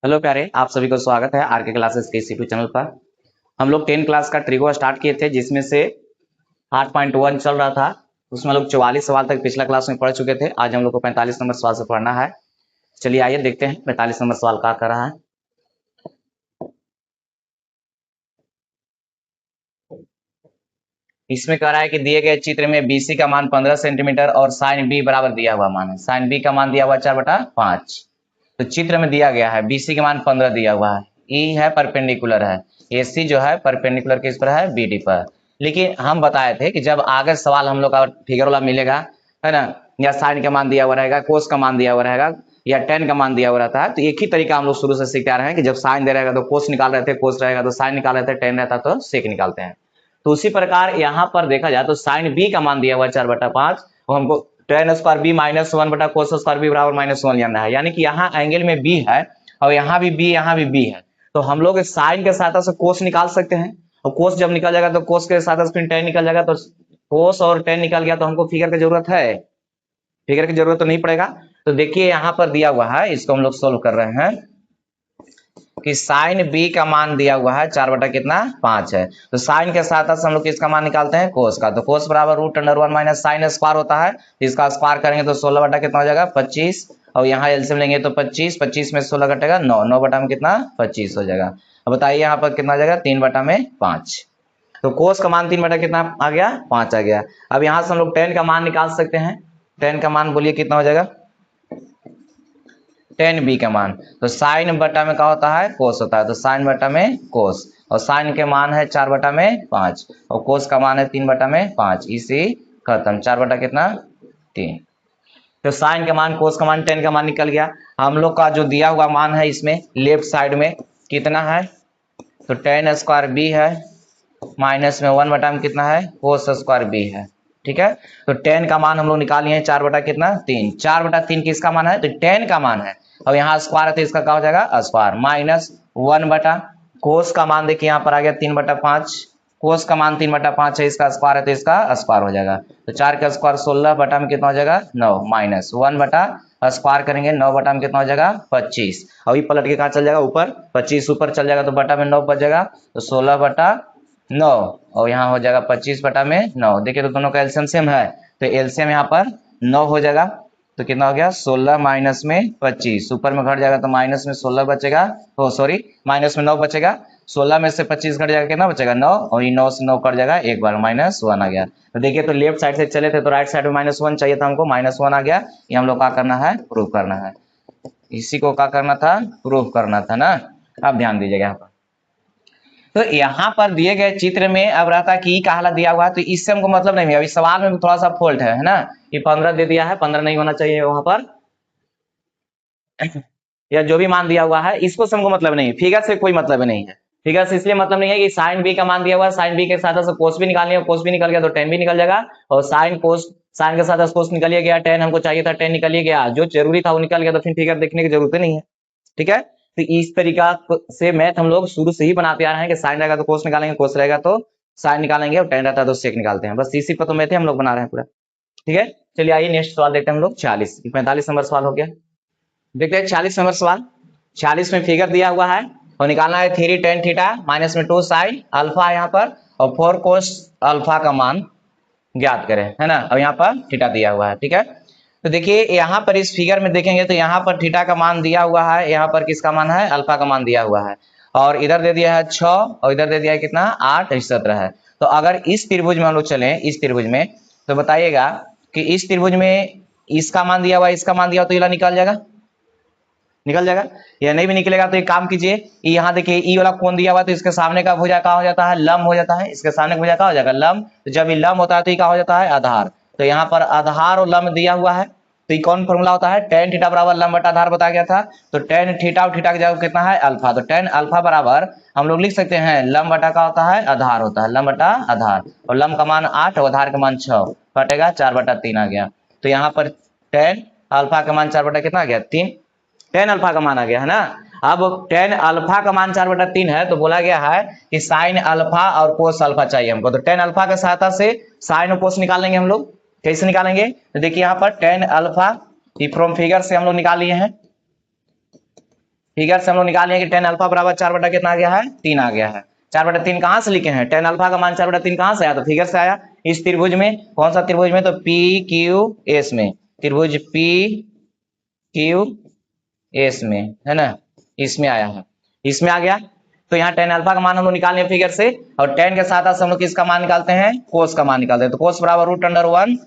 Hello प्यारे, आप सभी को स्वागत है आर के क्लासेस के इस यूट्यूब चैनल पर। हम लोग 10 क्लास का ट्रिगो स्टार्ट किए थे, जिसमें से 8.1 चल रहा था। उसमें हम लोग 44 सवाल तक पिछला क्लास में पढ़ चुके थे। आज हम लोग को 45 नंबर सवाल से पढ़ना है। चलिए आइए देखते हैं 45 नंबर सवाल क्या कर रहा है। इसमें कह रहा है कि दिए गए चित्र में BC का मान 15 सेंटीमीटर और साइन B बराबर दिया हुआ मान है। साइन B का मान दिया हुआ 4/5। तो चित्र में दिया गया है BC का मान 15 दिया हुआ है, E है परपेंडिकुलर है, AC जो है परपेंडिकुलर किस पर है, BD पर। लेकिन हम बताए थे कि जब आगे सवाल हम लोग का फिगर वाला मिलेगा, है ना, या साइन का मान दिया हुआ रहेगा, कोस का मान दिया हुआ रहेगा, या टेन का मान दिया हुआ रहता है, तो एक ही तरीका हम लोग शुरू से सीखते आ रहे हैं कि जब साइन दे रहेगा तो कोस निकाल रहे थे, कोस रहेगा तो साइन निकाल रहे थे, टेन रहता तो सेक निकालते हैं। तो उसी प्रकार यहाँ पर देखा जाए तो साइन B का मान दिया हुआ 4/5, और हमको ten square B minus 1 cos square B बराबर -1 जानना है। यानी कि यहाँ एंगल में B है और यहाँ भी B, यहाँ भी B है, तो हम लोग साइन के साथ से कोस निकाल सकते हैं। और कोस जब निकल जाएगा तो कोस के साथ फिर टेन निकल जाएगा, तो कोस और टेन निकल गया तो हमको फिगर की जरूरत है, फिगर की जरूरत तो नहीं पड़ेगा। तो देखिए यहाँ पर दिया हुआ है, इसको हम लोग सोल्व कर रहे हैं कि साइन B का मान दिया हुआ है 4/5 है। तो साइन के साथ हम लोग किसका मान निकालते हैं, कोस का। तो कोस बराबर √1 माइनस साइन स्क्वायर होता है, इसका स्क्वायर करेंगे तो 16 बटा कितना हो जाएगा, 25। और यहाँ एलसीएम लेंगे तो 25 में 16 घटेगा 9, 9 बटा में कितना, 25 हो जाएगा। अब बताइए यहाँ पर कितना हो जाएगा, 3/5। तो कोस का मान 3 बटा कितना आ गया, 5 आ गया। अब यहाँ से हम लोग टेन का मान निकाल सकते हैं। टेन का मान बोलिए कितना हो जाएगा, 10B का मान। तो साइन बटा में क्या होता है, कोस होता है, तो साइन बटा में कोस, और साइन के मान है 4/5 और कोस का मान है 3/5। इसी खत्म, 4 बटा कितना, 3। तो साइन का मान, कोस का मान, टेन का मान निकल गया। हम लोग का जो दिया हुआ मान है इसमें लेफ्ट साइड में कितना है, तो टेन स्क्वायर B है, माइनस में 1 बटा में कितना है, कोस स्क्वायर B है। ठीक है, तो टेन का मान हम लोग निकाल लिए 4 बटा कितना, 3। 4/3 किसका मान है, तो टेन का मान है। और यहाँ स्क्वायर है तो इसका क्या हो जाएगा, स्क्वायर माइनस 1 बटा कोस का मान देखिए यहाँ पर आ गया 3/5। कोस का मान 3/5 है, इसका स्क्वायर है तो इसका स्क्वायर हो जाएगा। तो 4 का स्क्वायर 16 बटा में कितना हो जाएगा, 9, माइनस 1 बटा स्क्वायर करेंगे 9 बटा में कितना हो जाएगा, 25। अभी पलट के कहाँ चल जाएगा, ऊपर 25 ऊपर चल जाएगा तो बटा में 9 बच जाएगा, तो 16/9 और यहाँ हो जाएगा 25/9। देखिए तो दोनों का एलसीएम सेम है, तो एलसीएम यहाँ पर 9 हो जाएगा। तो कितना हो गया, 16 माइनस में 25, ऊपर में घट जाएगा तो माइनस में 16 बचेगा, ओ सॉरी माइनस में 9 बचेगा। 16 में से 25 घट जाएगा, कितना बचेगा, 9, और ये 9 से 9 कट जाएगा, एक बार -1 आ गया। तो देखिए तो लेफ्ट साइड से चले थे तो राइट साइड में -1 चाहिए था हमको, -1 आ गया। ये हम लोग क्या करना है, प्रूव करना है। इसी को क्या करना था, प्रूव करना था ना। अब ध्यान दीजिएगा यहाँ पर, तो यहाँ पर दिए गए चित्र में अब रहता कि का हालत दिया हुआ है, तो इससे हमको मतलब नहीं है। अभी सवाल में थोड़ा सा फॉल्ट है ना, कि 15 दे दिया है, 15 नहीं होना चाहिए वहां पर या जो भी मान दिया हुआ है इसको से हमको मतलब नहीं है, फिगर से कोई मतलब नहीं है। फिगर से इसलिए मतलब नहीं है कि साइन B का मान दिया हुआ है, साइन B के साथ कोस भी निकालनी है, कोस भी निकल गया तो टेन भी निकल जाएगा, और साइन कोस, साइन के साथ कोस निकलिए गया, टेन हमको चाहिए था, टेन निकलिए गया, जो जरूरी था वो निकल गया, तो फिर फिगर देखने की जरूरत नहीं है। ठीक है, तो इस तरीका से मैथ हम लोग शुरू से ही बनाते आ रहे हैं कि साइन रहेगा तो कोस निकालेंगे, कोस रहेगा तो साइन निकालेंगे, और टेन रहता है तो सेक निकालते हैं। बस इसी पर तो मैथ हम लोग बना रहे हैं पूरा। ठीक है, चलिए आइए नेक्स्ट सवाल देखते हैं हम लोग। 45 नंबर सवाल हो गया। देखते हैं 40 नंबर सवाल। 40 में फिगर दिया हुआ है और निकालना है 3 tan थीटा माइनस में 2 साइन अल्फा यहाँ पर, और 4 कोस अल्फा का मान ज्ञात करें, है ना। और यहाँ पर थीटा दिया हुआ है। ठीक है, तो देखिए यहाँ पर इस फिगर में देखेंगे तो यहाँ पर थीटा का मान दिया हुआ है, यहाँ पर किसका मान है, अल्फा का मान दिया हुआ है, और इधर दे दिया है 6 और इधर दे दिया है कितना, 8 17 है। तो अगर इस त्रिभुज में हम लोग चलें, इस त्रिभुज में, तो बताइएगा कि इस त्रिभुज में इसका मान दिया हुआ है, इसका मान दिया हुआ, तो ये निकल जाएगा, निकल जाएगा। या नहीं भी निकलेगा तो एक काम कीजिए, यहाँ देखिए ई वाला कोण दिया हुआ तो इसके सामने का भुजा क्या हो जाता है, लंब हो जाता है। इसके सामने का भुजा क्या हो जाएगा, लंब। तो जब ये लंब होता है तो ये क्या हो जाता है, आधार। तो यहाँ पर आधार और लंब दिया हुआ है, तो ये कौन फॉर्मूला होता है, tan थीटा बराबर लंब बटा आधार बताया गया था। तो tan थीटा और थीटा की जगह कितना है, अल्फा। तो tan अल्फा बराबर हम लोग लिख सकते हैं लंब बटा का होता है, आधार होता है, लंब बटा आधार। और लंब का मान 8 और आधार का मान 6 कटेगा, 4/3 आ गया। तो यहाँ पर tan अल्फा का मान 4 बटा कितना आ गया, 3। tan अल्फा का मान आ गया है ना। अब tan अल्फा का मान 4/3 है, तो बोला गया है कि साइन अल्फा और कोस अल्फा चाहिए हमको। तो tan अल्फा के सहायता से साइन और कोस निकाल लेंगे हम लोग। कैसे निकालेंगे, तो देखिए यहाँ पर tan अल्फा फ्रॉम फिगर से हम लोग निकाल लिए हैं। फिगर से हम लोग निकाल लिए कि टेन अल्फा बराबर 4 बटा कितना आ गया है, 3 आ गया है। 4/3 कहाँ से लिखे हैं, टेन अल्फा का मान 4/3 कहाँ से आया, तो फिगर से आया। इस त्रिभुज में, कौन सा त्रिभुज में, तो पी क्यू एस में, त्रिभुज पी क्यू एस में, है ना, इसमें आया है, इसमें आ गया। तो यहाँ टेन अल्फा का मान हम लोग निकाल लिए फिगर से, और टेन के साथ हम लोग किसका मान निकालते हैं, कोस का मान निकालते हैं। तो कोस बराबर √1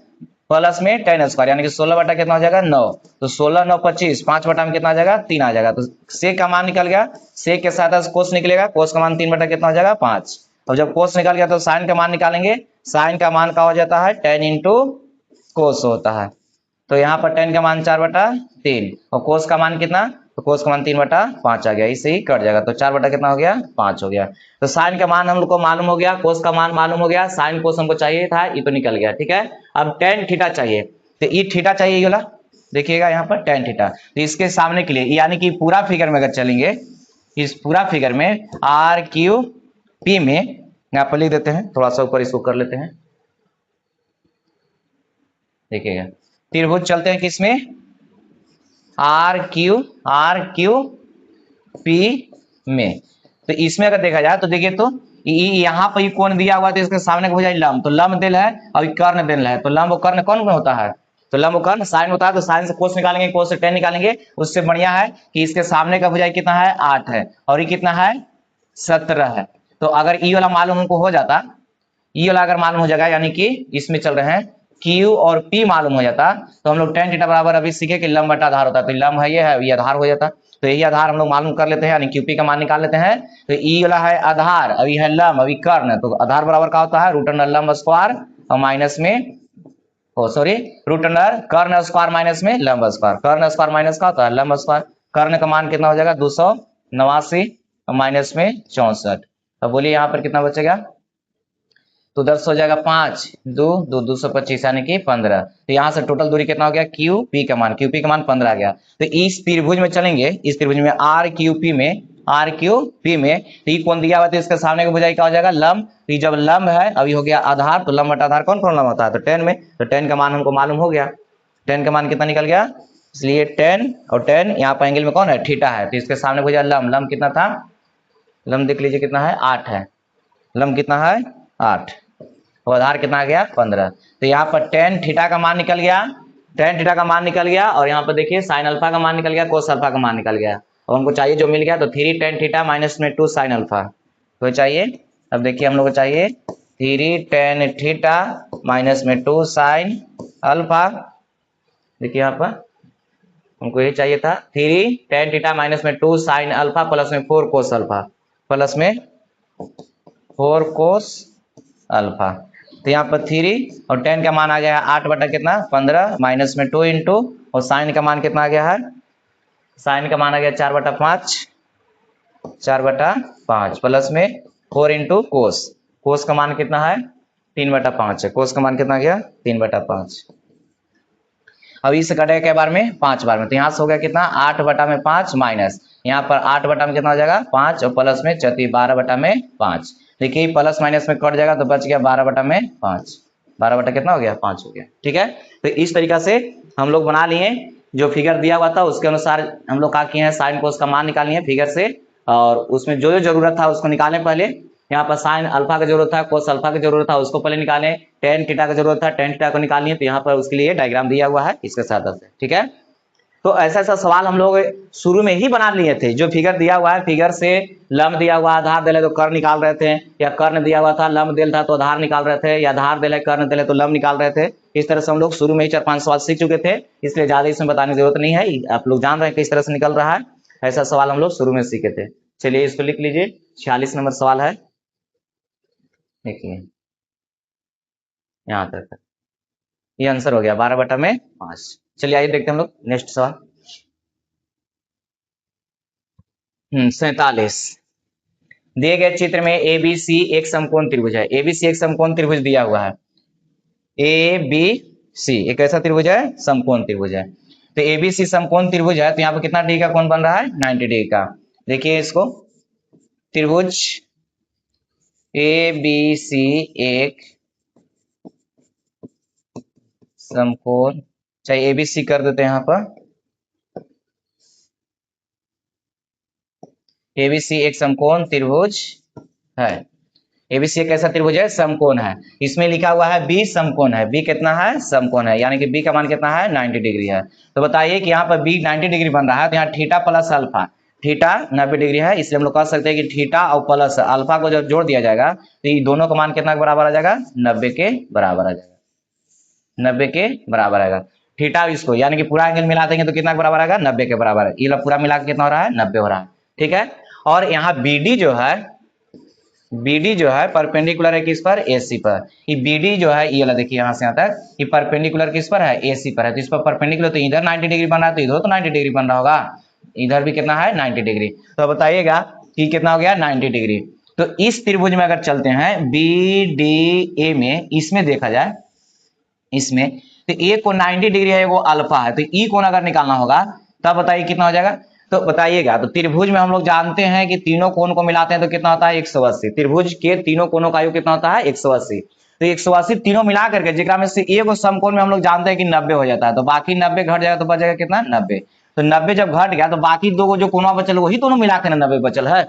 प्लस में टेन स्क्वायर, यानी कि 16 बटा कितना हो जाएगा, 9। तो 16 9 25, 5 बटा में कितना आ जाएगा, 3 आ जाएगा। तो सेक का मान निकल गया, सेक के साथ कोस निकलेगा, कोस का मान 3 बटा कितना हो जाएगा, 5। और जब कोस निकल गया तो साइन का मान निकालेंगे, साइन का मान का हो जाता है 10 इंटू कोस होता है। तो यहाँ पर टेन का मान 4/3 और कोस का मान कितना, तो कोस का मान 3/5 आ गया, इसे ही कट जाएगा। तो 4 बटा कितना हो गया, 5 हो गया। तो साइन का मान हम लोग को मालूम हो गया, कोस का मान मालूम हो गया, साइन कोस हमको चाहिए था, ये तो निकल गया, ठीक है। अब टेन थीटा चाहिए, तो ये थीटा चाहिए, ये वाला देखिएगा यहाँ पर टेन थीटा। तो इसके सामने के लिए, यानी कि पूरा फिगर में अगर चलेंगे, इस पूरा फिगर में आर क्यू पी में, यहाँ पर लिख देते हैं, थोड़ा सा ऊपर इसको कर लेते हैं, देखिएगा त्रिभुज चलते हैं किसमें, आर क्यू पी में। तो इसमें अगर देखा जाए तो देखिए, तो यहाँ पर कोण दिया हुआ है, तो इसके सामने का हो जाए लंब, तो लंब दिल है और कर्ण दिल है, तो लंब और कर्ण कौन होता है, तो लंब और कर्ण साइन होता है। तो साइन से कोस निकालेंगे, कोस से टेन निकालेंगे, उससे बढ़िया है कि इसके सामने का भुजाई कितना है, 8 है, और ये कितना है, 17 है। तो अगर ई वाला मालूम हमको हो जाता, ई वाला अगर मालूम हो जाएगा, यानी कि इसमें चल रहे हैं Q और P मालूम हो जाता, तो हम लोग टेन थीटा बराबर अभी सीखे कि लंब बटा आधार होता है, तो लंब है, ये आधार हो जाता। तो यही आधार हम लोग मालूम कर लेते हैं, यानी QP का मान निकाल लेते हैं। तो ई वाला है आधार, अभी है लंब, अभी कर्ण, तो आधार बराबर का होता है √अंडर लंब स्क्वायर और माइनस में, ओ सॉरी, √अंडर कर्ण स्क्वायर माइनस में लंब स्क्वायर, कर्ण स्क्वायर माइनस का होता है लंब स्क्वायर। कर्ण का मान कितना हो जाएगा, 289 माइनस में 64। अब बोलिए यहाँ पर कितना बचेगा, तो 10 हो जाएगा, 5 2 2 225, यानी कि 15। तो यहाँ से टोटल दूरी कितना हो गया, क्यू पी का मान, क्यू पी का मान 15 आ गया। तो इस त्रिभुज में चलेंगे, इस त्रिभुज में आर क्यू पी में, आर क्यू पी में, तो ये कौन दिया हुआ, तो इसके सामने का भुजाई क्या हो जाएगा, लंब। तो ये जब लंब है, अभी हो गया आधार, तो लंब बटा आधार कौन कौन लंब होता है, तो 10 में, तो 10 का मान हमको मालूम हो गया, 10 का मान कितना निकल गया, इसलिए 10 और 10 यहाँ पर एंगल में कौन है, थीटा है, तो इसके सामने भुजा लंब, लंब कितना था, लंब देख लीजिए कितना है, 8 है, लंब कितना है, 8, तो आधार कितना आ गया, 15। तो यहाँ पर टेन थीटा का मान निकल गया, टेन थीटा का मान निकल गया, और यहाँ पर देखिए साइन अल्फा का मान निकल गया, कोस अल्फा का मान निकल गया, और हमको चाहिए जो मिल गया, तो 3 टेन थीटा माइनस में 2 साइन अल्फा, तो चाहिए। अब देखिए हम लोग को चाहिए 3 टेन थीटा माइनस में 2 साइन अल्फा, देखिए यहाँ पर हमको ये चाहिए था 3 टेन थीटा माइनस में 2 साइन अल्फा प्लस में 4 कोस अल्फा, प्लस में 4 कोस अल्फा। तो यहाँ पर 3 और 10 का मान आ गया 8 बटा कितना, 15 माइनस में 2 इंटू, और साइन का मान कितना आ गया है, साइन का मान आ गया 4/5, 4/5 प्लस में 4 इंटू कोस, कोस का मान कितना है, 3/5 है, कोस का मान कितना गया, 3/5। अब इस कटेगा क्या बार में, 5 बार में, तो यहाँ से हो गया कितना, 8/5 माइनस, यहाँ पर 8 बटा में कितना हो जाएगा, 5, और प्लस में 12/5। देखिए प्लस माइनस में कट जाएगा, तो बच गया 12/5, 12 बटा कितना हो गया, 5 हो गया, ठीक है। तो इस तरीका से हम लोग बना लिए, जो फिगर दिया हुआ था उसके अनुसार हम लोग क्या किए हैं, साइन कोस का मान निकालिए फिगर से, और उसमें जो जो जरूरत था उसको निकालें पहले। यहाँ पर साइन अल्फा की जरूरत था, कोस अल्फा की जरूरत था, उसको पहले निकालें, टेन थीटा की जरूरत था, टेन थीटा को निकालिए, तो यहाँ पर उसके लिए डायग्राम दिया हुआ है इसके साथ से, ठीक है। तो ऐसा ऐसा सवाल हम लोग शुरू में ही बना लिए थे, जो फिगर दिया हुआ है, फिगर से लंब दिया हुआ, आधार दिले तो कर्ण निकाल रहे थे, या कर्ण दिया हुआ था लंब दिल था तो आधार निकाल रहे थे, या आधार दिले कर्ण दिले तो लंब निकाल रहे थे। इस तरह से हम लोग शुरू में ही 4-5 सवाल सीख चुके थे, इसलिए ज्यादा इसमें बताने की जरूरत नहीं है, आप लोग जान रहे हैं किस तरह से निकल रहा है। ऐसा सवाल हम लोग शुरू में सीखे थे। चलिए इसको लिख लीजिए, 46 नंबर सवाल है, देखिए यहाँ तक ये आंसर हो गया 12/5। चलिए आइए देखते हैं हम लोग नेक्स्ट सवाल। 47, दिए गए चित्र में एबीसी एक समकोण त्रिभुज है, एबीसी एक समकोण त्रिभुज दिया हुआ है, ए बी सी एक ऐसा त्रिभुज है, समकोण त्रिभुज है। तो एबीसी समकोण त्रिभुज है, तो यहाँ पर कितना डिग्री का कोण बन रहा है, 90 डिग्री का। देखिए इसको, त्रिभुज ए बी सी एक समकोण, चाहे एबीसी कर देते हैं यहाँ पर, एबीसी एक समकोण त्रिभुज है। एबीसी एक ऐसा त्रिभुज है, समकोण है। इसमें लिखा हुआ है बी समकोण है। बी कितना है? समकोण है, यानी कि बी का मान कितना है? 90 डिग्री है। तो बताइए कि यहाँ पर बी 90 डिग्री बन रहा है, तो यहाँ theta plus alpha, theta 90 degree है, इसलिए हम लोग कह सकते हैं कि थीटा और प्लस अल्फा को जब जोड़ दिया जाएगा तो ये दोनों का मान कितना के बराबर आ जाएगा? 90 के बराबर आ जाएगा। 90 के बराबर आएगा। थीटा इसको यानी कि पूरा एंगल मिला देंगे तो कितना के बराबर आएगा? 90 के बराबर। ये पूरा मिला के कितना हो रहा है? 90 हो रहा है। ठीक है। और यहाँ बीडी जो है, बीडी जो है परपेंडिकुलर है किस पर? एसी पर। ये बीडी जो है ये वाला देखिए यहाँ से यहाँ तक, ये परपेंडिकुलर किस पर है? एसी पर है। तो इस पर परपेंडिकुलर, तो इधर 90 डिग्री बन रहा है तो इधर तो 90 डिग्री बन रहा होगा। इधर भी कितना है? 90 डिग्री। तो बताइएगा कि कितना हो गया? 90 डिग्री। तो इस त्रिभुज में अगर चलते हैं बी डी ए में, इसमें देखा जाए, इसमें तो ए को 90 डिग्री है, वो अल्फा है, तो ई कोण अगर निकालना होगा तब बताइए कितना हो जाएगा? तो बताइएगा, तो त्रिभुज में हम लोग जानते हैं कि तीनों कोण को मिलाते हैं तो कितना होता है? 180। त्रिभुज के तीनों कोणों का योग कितना होता है? 180। तो 180 तीनों मिला करके जिसमें से एक समकोण में हम लोग जानते हैं कि 90 हो जाता है, तो बाकी 90 घट जाएगा तो बचेगा कितना? 90। तो 90 जब घट गया तो बाकी दो जो कोणा बचल वही दोनों मिला के 90 बचल है।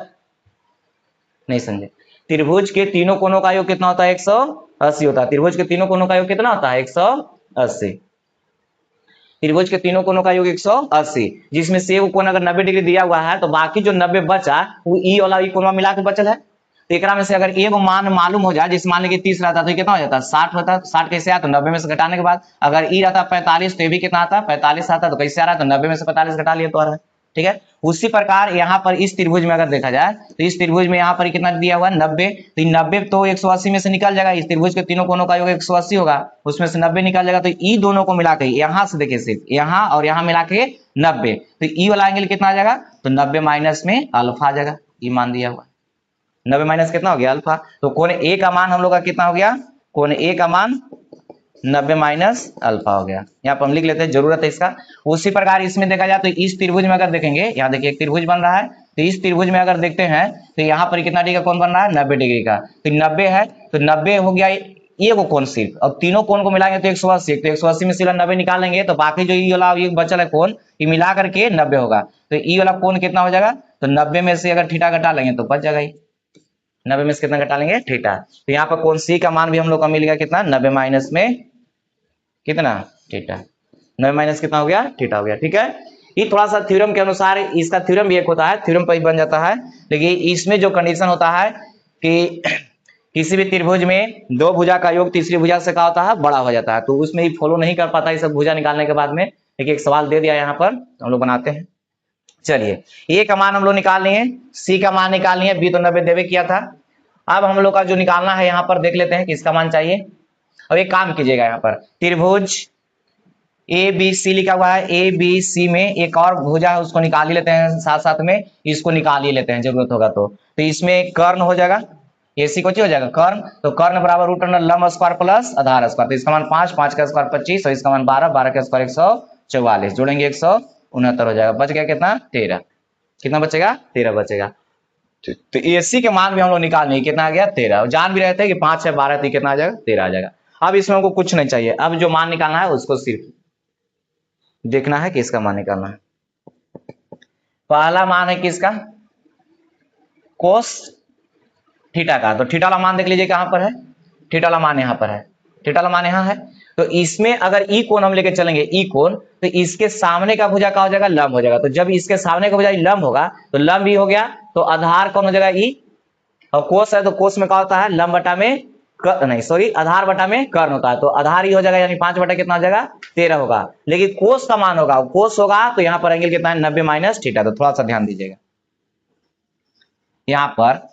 नहीं समझे? त्रिभुज के तीनों कोणों का योग कितना होता है? 180 होता है। त्रिभुज के तीनों कोणों का योग कितना होता है? 180। त्रिभुज के तीनों कोणों का योग 180, जिसमें से वो कोण अगर 90 डिग्री दिया हुआ है तो बाकी जो 90 बचा वो ई वाला ई कोण मिला के बचल है। तो एक में से अगर ए को मान मालूम हो जाए, जिस मान लीजिए 30 रहता तो कितना हो जाता? 60 होता। 60 कैसे आता? तो 90 में से घटाने के बाद। अगर ई रहता 45 तो ये भी कितना आता? 45 आता। तो कैसे आ रहा है? तो 90 में से 45 घटा लिए तो आ रहा है। ठीक है। उसी प्रकार यहाँ पर इस त्रिभुज में अगर देखा जाए तो इस त्रिभुज में यहाँ पर कितना दिया हुआ है? 90। तो 90 तो 180 में से निकल जाएगा। इस त्रिभुज के तीनों कोणों का योग 180 होगा, उसमें से 90 निकल जाएगा। तो ई दोनों को मिला के यहाँ से देखिए, सिर्फ यहाँ और यहाँ मिला के 90, तो ई वाला एंगल कितना आ जाएगा? तो 90 माइनस में अल्फा आ जाएगा। ये मान दिया हुआ 90 माइनस कितना हो गया? अल्फा। तो कोण ए का मान हम लोग का कितना हो गया? कोण ए का मान 90 माइनस अल्फा हो गया। यहाँ पर हम लिख लेते हैं, जरूरत है इसका। उसी प्रकार इसमें देखा जाए तो इस त्रिभुज में अगर देखेंगे, यहाँ देखिए एक त्रिभुज बन रहा है, तो इस त्रिभुज में अगर देखते हैं तो यहाँ पर कितना डिग्री का कोण बन रहा है? 90 डिग्री का। तो 90 है तो 90 हो गया ये को कोण सिर्फ, अब तीनों कोण को मिलाएंगे तो 180। तो 180 में सिर्फ 90 निकालेंगे तो बाकी जो ई वाला ये बचल है कोण, ये मिला करके 90 होगा। तो ई वाला कोण कितना हो जाएगा? तो 90 में से अगर थीटा घटा लेंगे तो बच जाएगा। 90 में से कितना घटा लेंगे? थीटा। तो यहाँ पर कोण सी का मान भी हम लोग का मिल गया कितना? 90 माइनस में कितना? थीटा। 90 माइनस कितना हो गया? थीटा हो गया। ठीक है। ये थोड़ा सा थ्योरम के अनुसार, इसका थ्योरम भी एक होता है, थ्योरम पर बन जाता है, लेकिन इसमें जो कंडीशन होता है कि किसी भी त्रिभुज में दो भुजा का योग तीसरी भुजा से क्या होता है? बड़ा हो जाता है। तो उसमें ही फॉलो नहीं कर पाता ये सब भुजा निकालने के बाद में, लेकिन एक सवाल दे दिया यहाँ पर, हम लोग बनाते हैं। चलिए, ए का मान हम लोग निकाल लिए, सी का मान निकाल लिए, बी तो 90 देवे किया था। अब हम लोग का जो निकालना है यहाँ पर देख लेते हैं किसका मान चाहिए। अब एक काम कीजिएगा, यहाँ पर त्रिभुज ए बी सी लिखा हुआ है, ए बी सी में एक और भुजा है उसको निकाल ही लेते हैं, साथ साथ में इसको निकाल ही लेते हैं जरूरत होगा तो इसमें कर्ण हो जाएगा, एसी को हो जाएगा कर्ण। तो कर्ण बराबर रूट अंडर लंब स्क्वायर प्लस आधार स्क्वायर। तो इसका मान 5, 5 का स्क्वायर 25 और इसका मान 12, 12 का स्क्वायर 144, जोड़ेंगे 169 हो जाएगा। बच गया कितना? 13। कितना बचेगा? 13 बचेगा। तो एसी के मान भी हम लोग निकाल लेंगे, कितना आ गया? 13। जान भी रहते हैं कि 5 है 12 तो कितना आ जाएगा? 13 आ जाएगा। अब इसमें हमको कुछ नहीं चाहिए, अब जो मान निकालना है उसको सिर्फ देखना है कि इसका मान निकालना है। पहला मान है किसका? कोस थीटा का। तो थीटा वाला मान देख लीजिए कहां पर है? थीटा वाला मान यहां पर है, थीटा वाला मान यहां है। तो इसमें अगर ई कोण हम लेके चलेंगे, ई कोण, तो इसके सामने का भुजा क्या हो जाएगा? लंब हो जाएगा। तो जब इसके सामने का भुजा लंब होगा तो लंब भी हो गया, तो आधार कौन हो जाएगा? ई। और कोस है तो कोस में क्या होता है? लंब बटा में नहीं सॉरी, आधार बटा में कर्ण होता है। तो आधार ही हो जाएगा, यानी 5 बटा कितना हो जाएगा? 13 होगा। लेकिन कोस का मान होगा, कोस होगा तो यहाँ पर एंगल कितना है? 90 माइनस थीटा। तो थोड़ा सा ध्यान दीजिएगा, यहाँ पर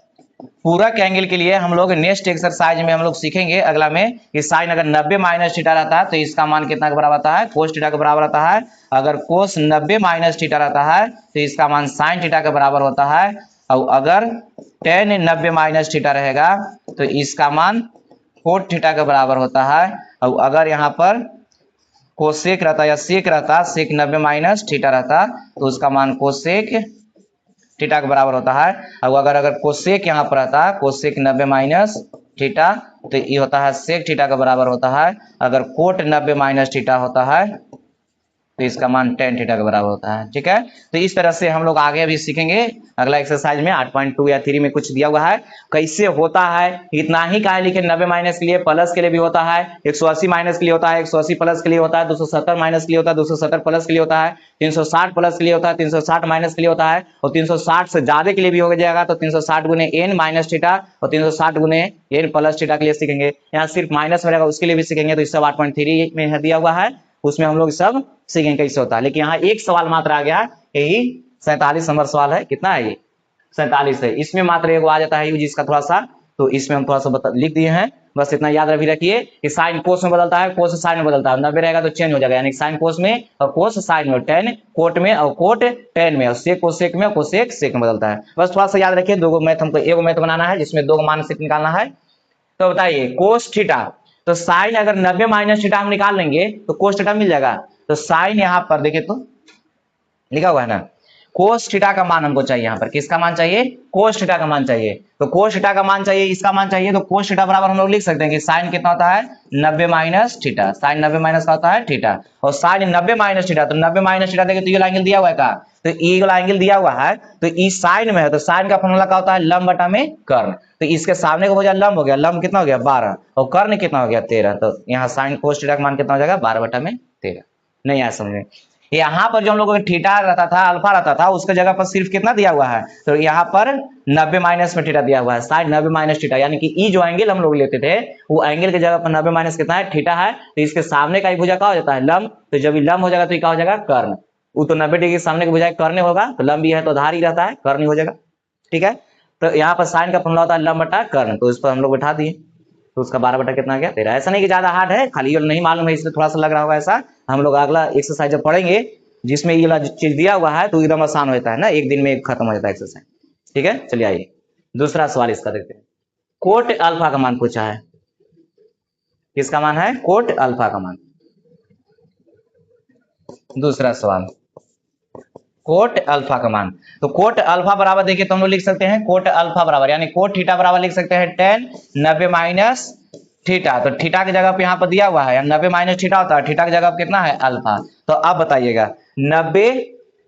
पूरक एंगल के लिए हम लोग नेक्स्ट एक्सरसाइज में हम लोग सीखेंगे अगला में कि साइन अगर 90 माइनस थीटा रहता है तो इसका मान कितना के बराबर आता है? कोस थीटा के बराबर आता है। अगर कोस 90 माइनस थीटा रहता है तो इसका मान साइन थीटा के बराबर होता है। और अगर टेन 90 माइनस थीटा रहेगा तो इसका मान कोट थीटा के बराबर होता है। और अगर यहाँ पर कोसेक रहता या सेक रहता, सेक 90 माइनस थीटा रहता तो उसका मान कोसेक थीटा के बराबर होता है। और अगर कोसेक यहाँ पर रहता, कोसेक 90 माइनस थीटा, तो ये होता है सेक थीटा के बराबर होता है। अगर कोट 90 माइनस थीटा होता है तो इसका मान tan थीटा के बराबर होता है। ठीक है, तो इस तरह से हम लोग आगे अभी सीखेंगे अगला एक्सरसाइज में 8.2 या 3 में कुछ दिया हुआ है कैसे होता है। इतना ही का है लिखे 90 माइनस के लिए, प्लस के लिए भी होता है, 180 माइनस के लिए होता है, 180 प्लस के लिए होता है, 270 माइनस के लिए होता है, 270 प्लस के लिए होता है, 360 प्लस के लिए होता है, 360 माइनस के लिए होता है, और 360 से ज्यादा के लिए भी हो जाएगा तो 360 गुने n माइनस थीटा और 360 गुने n प्लस थीटा के लिए सीखेंगे। यहाँ सिर्फ माइनस में रहेगा उसके लिए भी सीखेंगे। तो इस सब 8.3 में दिया हुआ है, उसमें हम लोग सब सीखेंगे कैसे होता है। लेकिन यहाँ एक सवाल मात्र आ गया, यही 47 नंबर सवाल है। कितना है ये? 47 है। इसमें मात्र एक आ जाता है जिसका थोड़ा सा, तो इसमें हम थोड़ा सा लिख दिए हैं। बस इतना याद भी रखिए कि साइन कोस में बदलता है, कोस साइन में बदलता है। 90 रहेगा तो चेंज हो जाएगा, यानी साइन कोस में और कोस साइन में, टेन कोट में और कोट टेन में, और सेक कोसेक में और कोसेक सेक में बदलता है। बस थोड़ा सा याद रखिए। दो मैथ हमको एक मैथ बनाना है जिसमें दो मान से निकालना है। तो बताइए कोस थीटा, तो साइन अगर 90 माइनस थीटा हम निकाल लेंगे तो कोस थीटा मिल जाएगा। तो साइन यहाँ पर देखिए तो लिखा हुआ है ना, कोस थीटा का मान हमको चाहिए। यहाँ पर किसका मान चाहिए? कोस थीटा का मान चाहिए। तो कोस थीटा का मान चाहिए, इसका मान चाहिए, तो कोस थीटा बराबर हम लोग लिख सकते हैं कि साइन कितना होता है? 90 माइनस थीटा। साइन 90 माइनस का होता है थीटा, और साइन 90 माइनस थीटा, तो 90 माइनस थीटा देखिए तो ये एंगल दिया हुआ है का, तो ये वाला एंगल दिया हुआ है, तो ई साइन में है, तो साइन का फॉर्मूला क्या होता है? लंब बटा में कर्ण। तो इसके सामने का हो जाए लंब हो गया, लंब कितना हो गया? 12, और कर्ण कितना हो गया? 13। तो यहाँ साइन कोस थीटा का मान कितना हो जाएगा? 12 बटा में 13। नहीं आया समझ में? यहाँ पर जो हम लोगों का थीटा रहता था, अल्फा रहता था, उसके जगह पर सिर्फ कितना दिया हुआ है? तो यहाँ पर 90 माइनस में थीटा दिया हुआ है, साइन 90 माइनस थीटा, यानी कि ई जो एंगल हम लोग लेते थे वो एंगल की जगह पर 90 माइनस कितना है? थीटा है। तो इसके सामने का भुजा क्या हो जाता है? लंब। तो जब लंब हो जाएगा तो क्या हो जाएगा? कर्ण। वो तो 90 डिग्री के सामने का भुजा कर्ण होगा, तो लंब ये है तो आधार ही रहता है, कर्ण हो जाएगा। ठीक है, तो यहाँ पर साइन का फॉर्मूला होता है लंब बटा कर्ण, तो इस पर हम लोग बैठा दिए, तो उसका 12 बटा कितना गया? 13। ऐसा नहीं कि ज्यादा हार्ड है, खाली नहीं मालूम है इसलिए थोड़ा सा लग रहा होगा ऐसा। हम लोग अगला एक्सरसाइज जब पढ़ेंगे जिसमें ये वाला चीज दिया हुआ है तो एकदम आसान होता है ना, एक दिन में खत्म हो जाता है एक्सरसाइज। ठीक है, चलिए आइए दूसरा सवाल इसका देखते हैं। कोट अल्फा का मान पूछा है। किसका मान है? कोट अल्फा का मान। दूसरा सवाल कोट अल्फा का मान। तो कोट अल्फा बराबर देखिए तो हम लोग लिख सकते हैं कोट अल्फा बराबर, यानी कोट थीटा बराबर लिख सकते हैं tan 90 माइनस थीटा। तो थीटा की जगह पे यहाँ पर दिया हुआ है 90 माइनस थीटा होता है, थीटा की जगह पे कितना है? अल्फा। तो अब बताइएगा 90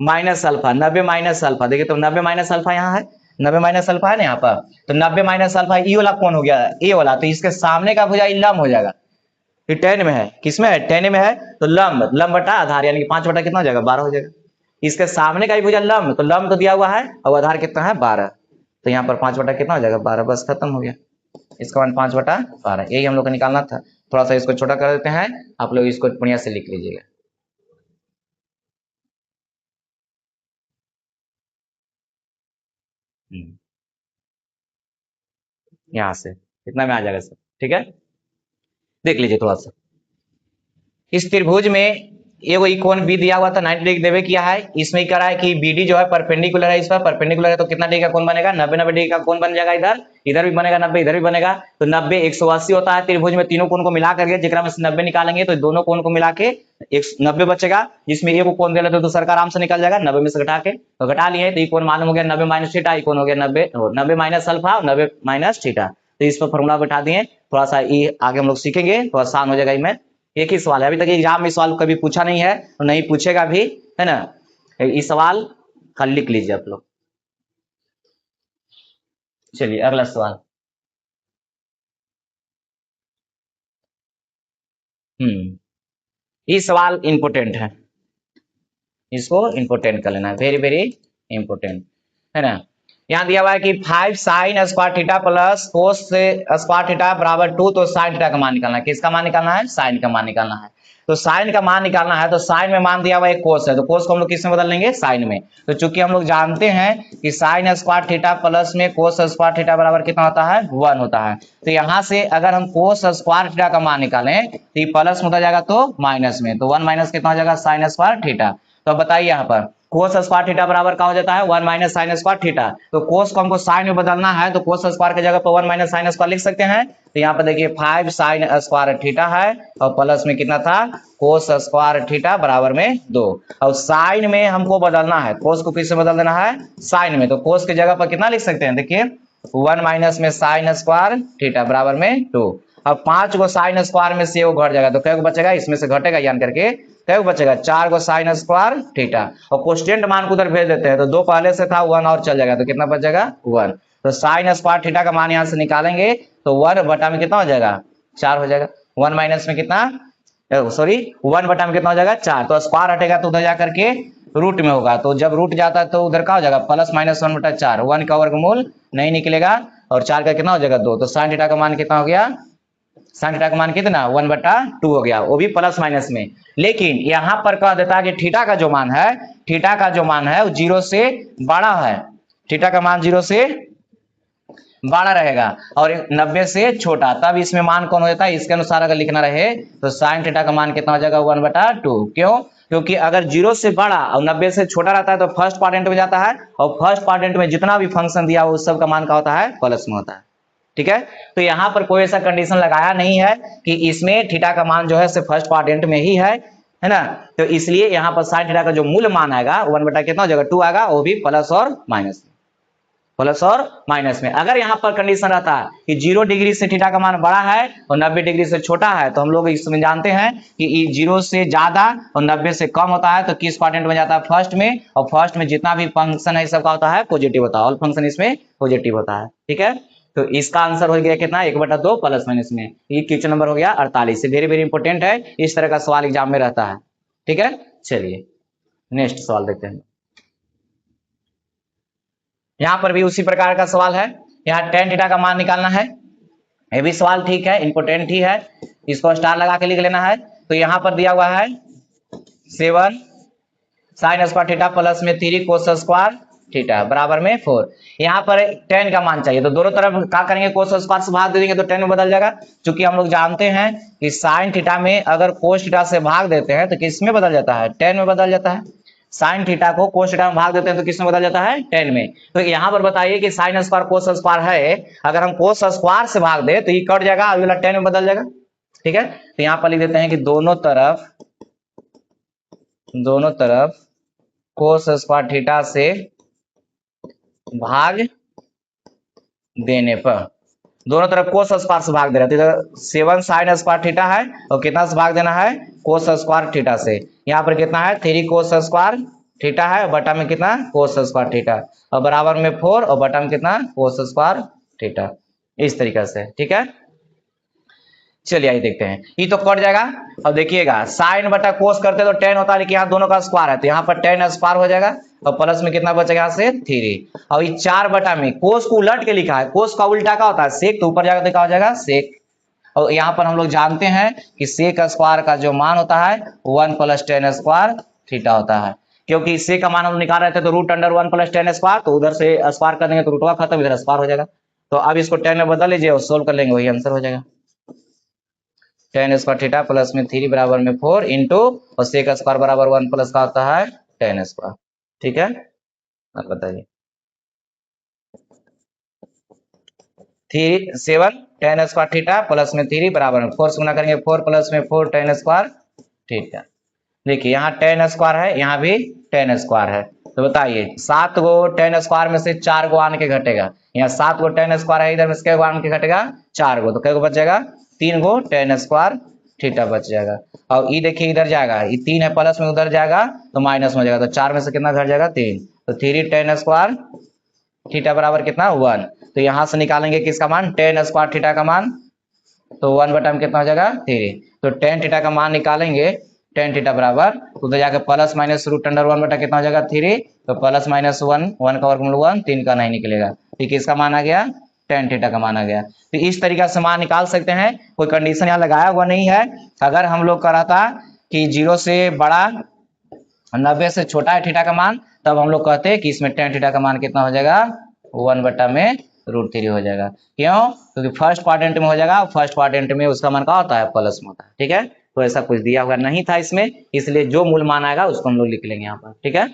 माइनस अल्फा, 90 माइनस अल्फा, देखिए तो 90 माइनस अल्फा यहाँ है, 90 माइनस अल्फा है ना यहाँ पर, तो 90 माइनस अल्फा ई वाला कौन हो गया? ए वाला। तो इसके सामने का भुजा लंब हो जाएगा, ये tan में है, किसमें है? tan में है, तो लंब, लंब बटा आधार, यानी कि 5 बटा कितना हो जाएगा? 12 हो जाएगा। इसके सामने का भी भुजा लंब, तो लंब तो दिया हुआ है और आधार कितना है? 12। तो यहाँ पर 5 बटा कितना हो जाएगा? 12। बस खत्म हो गया, इसका मान 5 बटा 12, यही हम लोग को निकालना था। थोड़ा सा इसको छोटा कर देते हैं, आप लोग इसको बढ़िया से लिख लीजिएगा। यहाँ से इतना में आ जाएगा सब। ठीक है, देख लीजिए थोड़ा सा। इस त्रिभुज में एगो इकोन बी दिया हुआ था, 90 डिग्री देवे किया है। इसमें क्या रहा है कि बीडी जो है परपेंडिकुलर है, इस पर परपेंडिकुलर है, तो कितना डिग्री का कोण बनेगा? 90 90 डिग्री का कोण बन जाएगा। इधर इधर भी बनेगा 90, इधर भी बनेगा, तो 90 180 होता है त्रिभुज में। तीनों कोण को मिला करके जितना में से 90 निकालेंगे तो दोनों कोण को मिला के 90 बचेगा, जिसमें एक कोण दे लेते तो दूसरा का आराम से निकल जाएगा 90 में से घटा के। तो घटा लिए तो ये कोण मालूम हो गया 90 माइनस थीटा, ये कोण हो गया 90 माइनस अल्फा, 90 माइनस थीटा। तो इस पर फॉर्मूला बैठा दिए। थोड़ा सा ये आगे हम लोग सीखेंगे तो आसान हो जाएगा। इसमें एक ही सवाल है, अभी तक एग्जाम में सवाल कभी पूछा नहीं है और नहीं पूछेगा भी, है ना। ये सवाल खाली लिख लीजिए आप लोग। चलिए अगला सवाल। ये सवाल इंपोर्टेंट है, इसको इंपोर्टेंट कर लेना है, वेरी वेरी इंपोर्टेंट, है ना। यहाँ दिया हुआ है कि 5 sine square theta plus cos square theta बराबर 2, तो साइन थीटा का मान निकालना है। किसका मान निकालना है? साइन का मान निकालना है। तो साइन का मान निकालना है, तो साइन में मान दिया हुआ एक कोस है, तो कोस को हम लोग किस में बदल लेंगे? साइन में। तो चूंकि हम लोग जानते हैं कि साइन स्क्वायर थीटा प्लस में कोस स्क्वायर थीटा बराबर कितना होता है? 1 होता है। तो यहाँ से अगर हम कोस स्क्वायर थीटा का मान निकालें तो ये प्लस में होता जाएगा तो माइनस में, तो 1 माइनस कितना हो जाएगा? Sine square theta. तो बताइए यहाँ पर कोस स्क्वायर थीटा बराबर क्या हो जाता है? 1 माइनस साइन स्क्वायर थीटा। तो कोस को हमको साइन में बदलना है, तो कोस स्क्वायर की जगह पर 1 माइनस साइन स्क्वायर लिख सकते हैं। तो यहाँ पर देखिए 5 साइन स्क्वायर थीटा है और प्लस में कितना था? कोस स्क्वायर थीटा बराबर में 2। और साइन में हमको बदलना है, कोस को किससे बदल देना है? साइन में। तो कोस की जगह पर कितना लिख सकते हैं? देखिए 1 माइनस में साइन स्क्वायर थीटा बराबर में 2। अब 5 को साइन स्क्वायर में से वो घट जाएगा तो क्या बचेगा, इसमें से घटेगा यान करके क्या बचेगा 4 को साइन स्क्वायर थीटा, और कोस्टेंट मान को उधर भेज देते हैं तो 2 पहले से था 1 और चल जाएगा तो कितना बचेगा 1। तो साइन स्क्वायर थीटा का मान यहाँ से निकालेंगे तो 1 बटा में कितना हो जाएगा 4 हो जाएगा। 1 माइनस में कितना, सॉरी 1 बटा में कितना हो जाएगा 4, तो स्क्वायर हटेगा तो उधर जाकर के रूट में होगा, तो जब रूट जाता है तो उधर क्या हो जाएगा प्लस माइनस 1 बटा 4, 1 का वर्गमूल नहीं निकलेगा और 4 का कितना हो जाएगा 2, तो साइन थीटा का मान कितना हो गया, साइन थीटा का मान कितना 1 बटा 2 हो गया, वो भी प्लस माइनस में। लेकिन यहां पर कह देता है कि थीटा का जो मान है, थीटा का जो मान है वो 0 से बड़ा है, थीटा का मान 0 से बड़ा रहेगा और 90 से छोटा, तब इसमें मान कौन हो जाता है, इसके अनुसार अगर लिखना रहे तो साइन थीटा का मान कितना हो जाएगा 1 बटा 2। क्यों, क्योंकि अगर 0 से बड़ा और 90 से छोटा रहता है तो फर्स्ट क्वाड्रेंट में जाता है और फर्स्ट क्वाड्रेंट में जितना भी फंक्शन दिया उस सब का मान का होता है प्लस में होता है। ठीक है, तो यहाँ पर कोई ऐसा कंडीशन लगाया नहीं है कि इसमें थीटा का मान जो है सिर्फ फर्स्ट क्वाड्रेंट में ही है ना, तो इसलिए यहाँ पर साइन थीटा का जो मूल मान आएगा 1 बटा कितना हो जाएगा 2 आएगा, वो भी प्लस और माइनस में, प्लस और माइनस में। अगर यहाँ पर कंडीशन रहता है कि 0 डिग्री से थीटा का मान बड़ा है और 90 डिग्री से छोटा है तो हम लोग इसमें जानते हैं कि 0 से ज्यादा और 90 से कम होता है तो किस क्वाड्रेंट में जाता है, फर्स्ट में, और फर्स्ट में जितना भी फंक्शन है सबका होता है पॉजिटिव होता है, ऑल फंक्शन इसमें पॉजिटिव होता है। ठीक है, तो इसका आंसर हो गया कितना 1 बटा 2 प्लस माइनस में। ये क्वेश्चन नंबर हो गया 48, वेरी वेरी इंपॉर्टेंट है, इस तरह का सवाल एग्जाम में रहता है। ठीक है, चलिए नेक्स्ट सवाल देखते हैं। यहां पर भी उसी प्रकार का सवाल है, यहाँ tan थीटा का मान निकालना है, ये भी सवाल ठीक है, इंपोर्टेंट ही है, इसको स्टार लगा के लिख लेना है। तो यहाँ पर दिया हुआ है 7 साइन स्क्वायर थीटा प्लस में 3 कोस स्क्वायर थीटा बराबर में 4। यहाँ पर tan का मान चाहिए तो दोनों तरफ क्या करेंगे, कोस स्क्वायर से भाग दे देंगे तो tan में बदल जाएगा। क्योंकि हम लोग जानते हैं कि साइन थीटा में अगर कोस थीटा से भाग देते हैं तो किस में बदल जाता है, tan में बदल जाता है। साइन थीटा को कोस थीटा में भाग देते हैं तो किस में बदल जाता है, tan में। तो यहाँ पर बताइए कि साइन स्क्वायर कोस स्क्वायर है, अगर हम कोस स्क्वायर से भाग दे तो ये कट जाएगा, अगला tan में बदल जाएगा। ठीक है, तो यहाँ पर लिख देते हैं कि दोनों तरफ कोस स्क्वायर थीटा से भाग देने पर, दोनों तरफ कोस स्क्वायर से भाग दे रहे हैं तो 7 साइन स्क्वायर थीटा है और कितना से भाग देना है, कोस स्क्वायर थीटा से। यहाँ पर कितना है 3 कोस स्क्वायर थीटा है, बटा में कितना कोस स्क्वायर थीटा, और बराबर में 4 और बटा में कितना कोस स्क्वायर थीटा, इस तरीके से। ठीक है, चलिए आइए देखते हैं, ये तो कट जाएगा। अब देखिएगा साइन बटा कोस करते तो tan होता है, लेकिन यहाँ दोनों का स्क्वायर है तो यहाँ पर tan स्क्वायर हो जाएगा और प्लस में कितना बचेगा यहाँ से 3। और ये 4 बटा में कोस को उलट के लिखा है, कोस का उल्टा का होता है सेक, तो ऊपर जाकर तो क्या हो जाएगा सेक। और यहाँ पर हम लोग जानते हैं कि सेक स्क्वायर का जो मान होता है 1 प्लस tan स्क्वायर थीटा होता है। क्योंकि सेक का मान हम निकाल रहे थे तो root under 1 plus tan square, तो उधर से स्क्वायर कर देंगे तो रूटवा खत्म, इधर स्क्वायर हो जाएगा। तो अब इसको tan में बदल लीजिए और सोल्व कर लेंगे, वही आंसर हो जाएगा। tan स्क्वायर थीटा प्लस में 3 बराबर में 4 इंटू और सेक स्क्वायर बराबर 1 प्लस का होता है tan स्क्वायर। ठीक है, अब बताइए 7 tan स्क्वायर थीटा प्लस में 3 बराबर में 4 से गुना करेंगे 4 प्लस में 4 tan स्क्वायर थीटा। देखिए यहाँ tan स्क्वायर है, यहाँ भी tan स्क्वायर है, तो बताइए 7 गो tan स्क्वायर में से 4 गो आन के घटेगा, यहाँ 7 गो tan स्क्वायर है, इधर में से आन के घटेगा 4 गो, तो कै गो बच जाएगा 3 गो tan स्क्वायर थीटा बच जाएगा। और ये देखिए इधर जाएगा, ये 3 है प्लस में उधर जाएगा तो माइनस में हो जाएगा, तो 4 में से कितना घट जाएगा 3, तो 3 tan स्क्वायर थीटा बराबर कितना 1। तो यहां से निकालेंगे किसका मान, tan स्क्वायर थीटा का मान, तो 1 बटा में कितना हो जाएगा 3। तो tan थीटा का मान निकालेंगे, tan थीटा बराबर उधर जाकर प्लस माइनस रूट अंडर 1 बटा कितना हो जाएगा 3, तो प्लस माइनस 1, 1 का वर्गमूल 1, 3 का नहीं निकलेगा, ठीक है, इसका मान आ गया tan थीटा का मान आ गया। तो इस तरीका से मान निकाल सकते हैं, कोई कंडीशन यहाँ लगाया हुआ नहीं है। अगर हम लोग करा था कि 0 से बड़ा 90 से छोटा है थीटा का मान, तब हम लोग कहते हैं कि इसमें tan थीटा का मान कितना हो जाएगा 1 बटा में रूट 3 हो जाएगा। क्यों, क्योंकि फर्स्ट क्वाड्रेंट में हो जाएगा, फर्स्ट क्वाड्रेंट में उसका मान क्या होता है प्लस में होता है। ठीक है, तो ऐसा कुछ दिया हुआ नहीं था इसमें, इसलिए जो मूल मान आएगा उसको हम लोग लिख लेंगे यहाँ पर। ठीक है,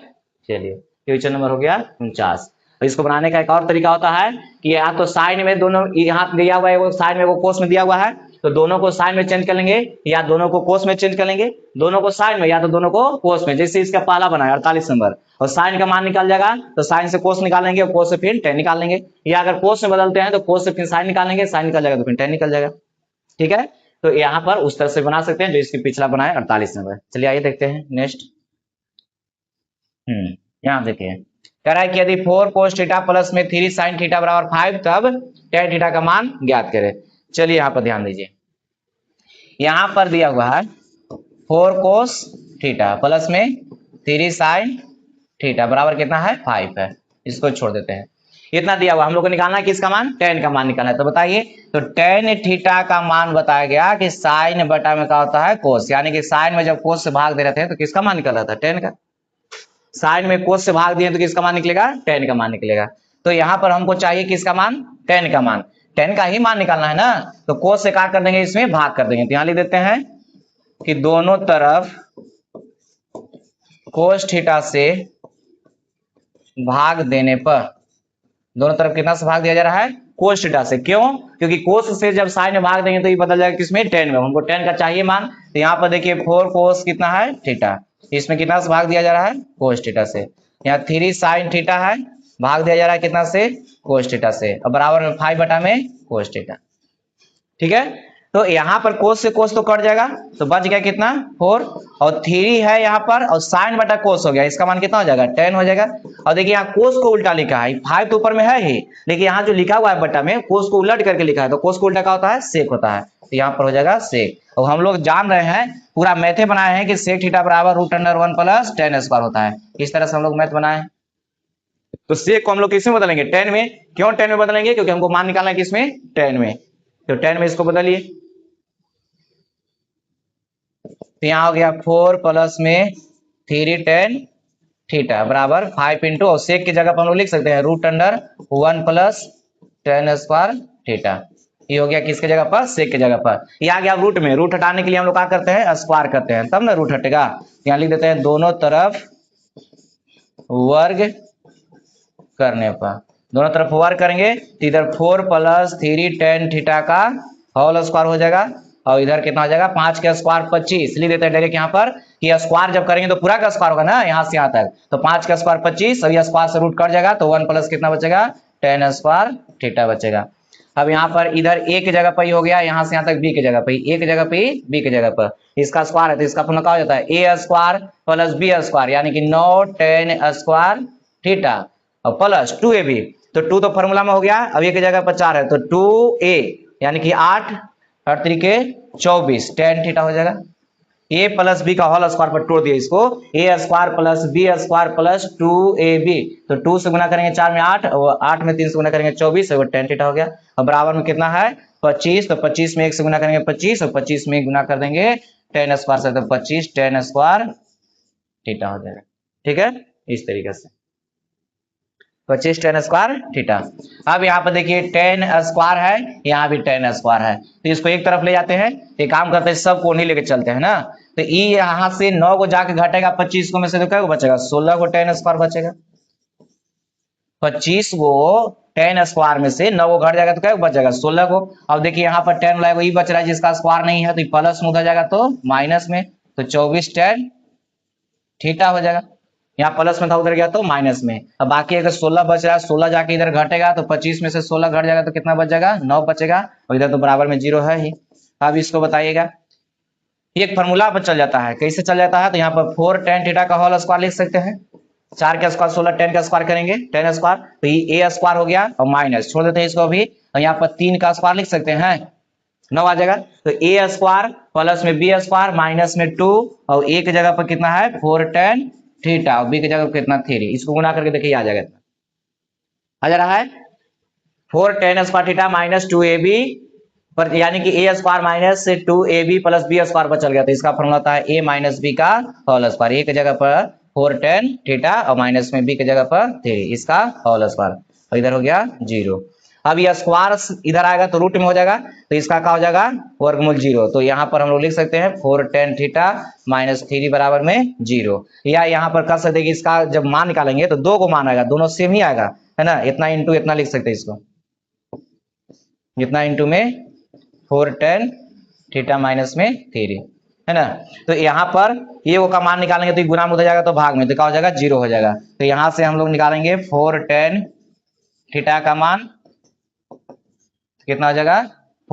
चलिए क्वेश्चन नंबर हो गया 49। इसको बनाने का एक और तरीका होता है कि या तो साइन में दोनों, यहाँ दिया हुआ है वो साइन में, वो कोस में दिया हुआ है, तो दोनों को साइन में चेंज कर लेंगे या दोनों को कोस में चेंज कर लेंगे, दोनों को साइन में या तो दोनों को कोस में। जैसे इसका पहला बना है 48 नंबर, और साइन का मान निकल जाएगा तो साइन से कोस निकालेंगे और कोस से फिर tan निकाल लेंगे, या अगर कोस में बदलते हैं तो कोस से फिर साइन निकालेंगे, साइन निकल जाएगा तो फिर tan निकल जाएगा। ठीक है, तो यहाँ पर उस तरह से बना सकते हैं जो इसके पिछला बनाए 48 नंबर। चलिए आइए देखते हैं नेक्स्ट। यहाँ देखिए कह रहा है कि यदि 4 cos थीटा प्लस में 3 sin थीटा बराबर 5 तब tan थीटा का मान ज्ञात करें। चलिए यहाँ पर ध्यान दीजिए, यहाँ पर दिया हुआ है 4 cos थीटा प्लस में 3 sin थीटा बराबर कितना है 5 है, इसको छोड़ देते हैं। इतना दिया हुआ हम लोग को निकालना है किसका मान, tan का मान निकालना है। तो बताइए, तो tan थीटा का मान बताया गया कि sin बटा में क्या होता है cos, यानी कि sin में जब cos से भाग दे रहे थे तो किसका मान निकल रहा था tan का, साइन में cos से भाग दिए तो किसका मान निकलेगा tan का मान निकलेगा। तो यहाँ पर हमको चाहिए किसका मान, tan का मान, tan का ही मान निकालना है ना, तो cos से क्या कर देंगे इसमें भाग कर देंगे। तो यहाँ लिख देते हैं कि दोनों तरफ cos थीटा से भाग देने पर, दोनों तरफ कितना से भाग दिया जा रहा है cos थीटा से, क्यों, क्योंकि cos से जब साइन में भाग देंगे तो ये बदल जाएगा किसमें tan में, हमको tan का चाहिए मान। तो यहाँ पर देखिए 4 cos कितना है थीटा, इसमें कितना से भाग दिया जा रहा है cos थीटा से, यहाँ 3 sin थीटा है भाग दिया जा रहा है कितना से cos थीटा से, और बराबर में 5 बटा में cos थीटा। ठीक है, तो यहाँ पर cos से cos तो कट जाएगा तो बच गया कितना 4, और 3 है यहाँ पर और sin बटा cos हो गया, इसका मान कितना हो जाएगा tan हो जाएगा। और देखिए यहाँ cos को उल्टा लिखा है, 5 तो ऊपर में है ही, लेकिन यहाँ जो लिखा हुआ है बटा में cos को उलट करके लिखा है, तो cos को उल्टा क्या होता है sec होता है, तो यहाँ पर हो जाएगा sec। और हम लोग जान रहे हैं पूरा मैथे बनाए हैं कि sec थीटा बराबर √1 प्लस tan स्क्वायर होता है, इस तरह से हम लोग मैथ बनाए हैं। तो sec को हम लोग किसमें बदलेंगे tan में, क्यों tan में बदलेंगे, क्योंकि हमको मान निकालना है किसमें tan में, तो tan में इसको बदलिए। तो यहाँ हो गया 4 प्लस में 3 tan थीटा बराबर 5 इंटू, और सेक की जगह पर हम लोग लिख सकते हैं √1 प्लस tan स्क्वायर थीटा। ये हो गया किसके जगह पर, सेक की जगह पर। ये आ गया रूट में, रूट हटाने के लिए हम लोग क्या करते हैं स्क्वायर करते हैं, तब ना रूट हटेगा। यहाँ लिख देते हैं दोनों तरफ वर्ग करने पर, दोनों तरफ वर्ग करेंगे तो इधर 4 प्लस 3 tan थीटा का होल स्क्वायर हो जाएगा, और इधर कितना हो जाएगा 5 का स्क्वायर 25, लिख देते हैं डायरेक्ट यहाँ पर कि स्क्वायर जब करेंगे तो पूरा का स्क्वायर होगा ना यहाँ से यहाँ तक, तो 5 का स्क्वायर 25, और ये स्क्वायर से रूट कट जाएगा तो 1 प्लस कितना बचेगा tan स्क्वायर थीटा बचेगा। अब यहाँ पर इधर a की जगह पर ही हो गया, यहाँ से यहाँ तक b की जगह पर, a की जगह पर b की जगह पर, इसका स्क्वायर है तो इसका फॉर्मूला क्या हो जाता है a square plus b square, यानी कि 9 tan स्क्वायर थीटा और प्लस 2ab, तो 2 तो फॉर्मूला में हो गया, अब एक जगह पर 4 है तो 2a यानी कि 8 और 3 के 24 tan थीटा हो जाएगा। a प्लस बी का होल स्क्वायर पर तोड़ दिया इसको, a square plus b square plus 2ab, तो 2 से गुना करेंगे 4 में 8 और 8 में 3 से गुना करेंगे 24, और tan थीटा हो गया। और बराबर में कितना है 25, तो 25 में 1 से गुना करेंगे 25, और 25 में गुना कर देंगे tan स्क्वायर से, तो 25 tan स्क्वायर थीटा हो जाएगा। ठीक है, इस तरीके से 25 tan स्क्वायर थीटा। अब यहाँ पर देखिए tan स्क्वायर है, यहाँ भी tan स्क्वायर है, तो इसको एक तरफ ले जाते हैं, एक काम करते हैं सब को नहीं लेके चलते हैं ना, तो ई यहाँ से 9 को जाके घटेगा 25 को में से, तो क्या बचेगा 16 को tan स्क्वायर बचेगा, 25 को tan स्क्वायर में से 9 को घट जाएगा तो क्या बच जाएगा 16 को। अब देखिए यहाँ पर tan वाला बच रहा है जिसका स्क्वायर नहीं है, तो प्लस में उधर जाएगा तो माइनस में, तो 24 tan थीटा हो जाएगा, यहाँ प्लस में था उधर गया तो माइनस में। अब बाकी अगर 16 बच रहा है, 16 जाके इधर घटेगा तो 25 में से 16 घट जाएगा तो कितना बच जाएगा 9 बचेगा, और इधर तो बराबर में 0 है ही। अब इसको बताइएगा, एक फॉर्मूला पर चल जाता है, कैसे चल जाता है, तो यहाँ पर 4 tan थीटा का होल स्क्वायर लिख सकते हैं, 4 का स्क्वायर 16 tan का स्क्वायर करेंगे tan स्क्वायर, तो ये a स्क्वायर हो गया और माइनस छोड़ देते हैं इसको अभी, और यहाँ पर 3 का स्क्वायर लिख सकते हैं 9 आ जाएगा, तो a स्क्वायर प्लस में b स्क्वायर माइनस में 2, और a की जगह पर कितना है 4 tan थीटा, और b की जगह पर कितना 3, इसको गुना करके देखिए आ जाएगा, आ जा रहा है 4 tan square theta minus 2ab पर, यानी कि a square minus 2ab plus b square बचल गया, तो इसका फॉर्मूला होता है a माइनस b का होल स्क्वायर, a की जगह पर 4 tan थीटा और माइनस में b की जगह पर 3, इसका होल स्क्वायर, और इधर हो गया 0। अब यह स्क्वायर इधर आएगा तो रूट में हो जाएगा, तो इसका क्या हो जाएगा वर्गमूल 0, तो यहाँ पर हम लोग लिख सकते हैं 4 tan थीटा माइनस 3 बराबर में 0, या यहाँ पर कर सकते हैं कि इसका जब मान निकालेंगे तो 2 को मान आएगा, दोनों सेम ही आएगा है ना, इतना इंटू इतना लिख सकते हैं इसको, इतना इंटू में 4 tan थीटा माइनस में 3 है ना। तो यहाँ पर ये वो का मान निकालेंगे तो ये गुना में हो जाएगा तो भाग में, तो क्या हो जाएगा 0 हो जाएगा, तो यहाँ से हम लोग निकालेंगे 4 tan थीटा का मान कितना हो जाएगा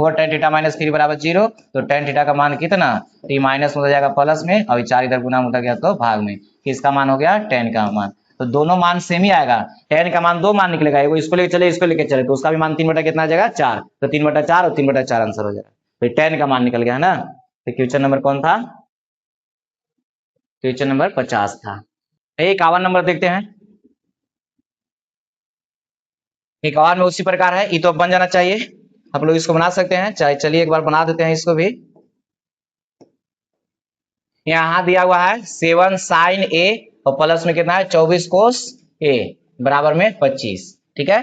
4 tan थीटा माइनस 3 बराबर 0, तो tan थीटा का मान कितना, तो ये माइनस में हो जाएगा प्लस में, और 4 इधर गुना उधर गया तो भाग में, किसका मान हो गया, tan का मान। तो दोनों मान सेम ही आएगा, tan का मान 2 मान निकलेगा, एगो इसको लेके चले इसको लेके चले, तो उसका भी मान 3 बटा कितना आ जाएगा 4, तो 3 बटा 4 और 3 बटा 4 आंसर हो जाएगा, तो tan का मान निकल गया है ना। तो क्वेश्चन नंबर कौन था, क्वेश्चन नंबर 50 था। 51 नंबर देखते हैं। 51 में उसी प्रकार है, ये तो बन जाना चाहिए, आप लोग इसको बना सकते हैं, चाहे चलिए एक बार बना देते हैं इसको भी। यहाँ दिया हुआ है 7 sin a और प्लस में कितना है 24 cos a बराबर में 25, ठीक है।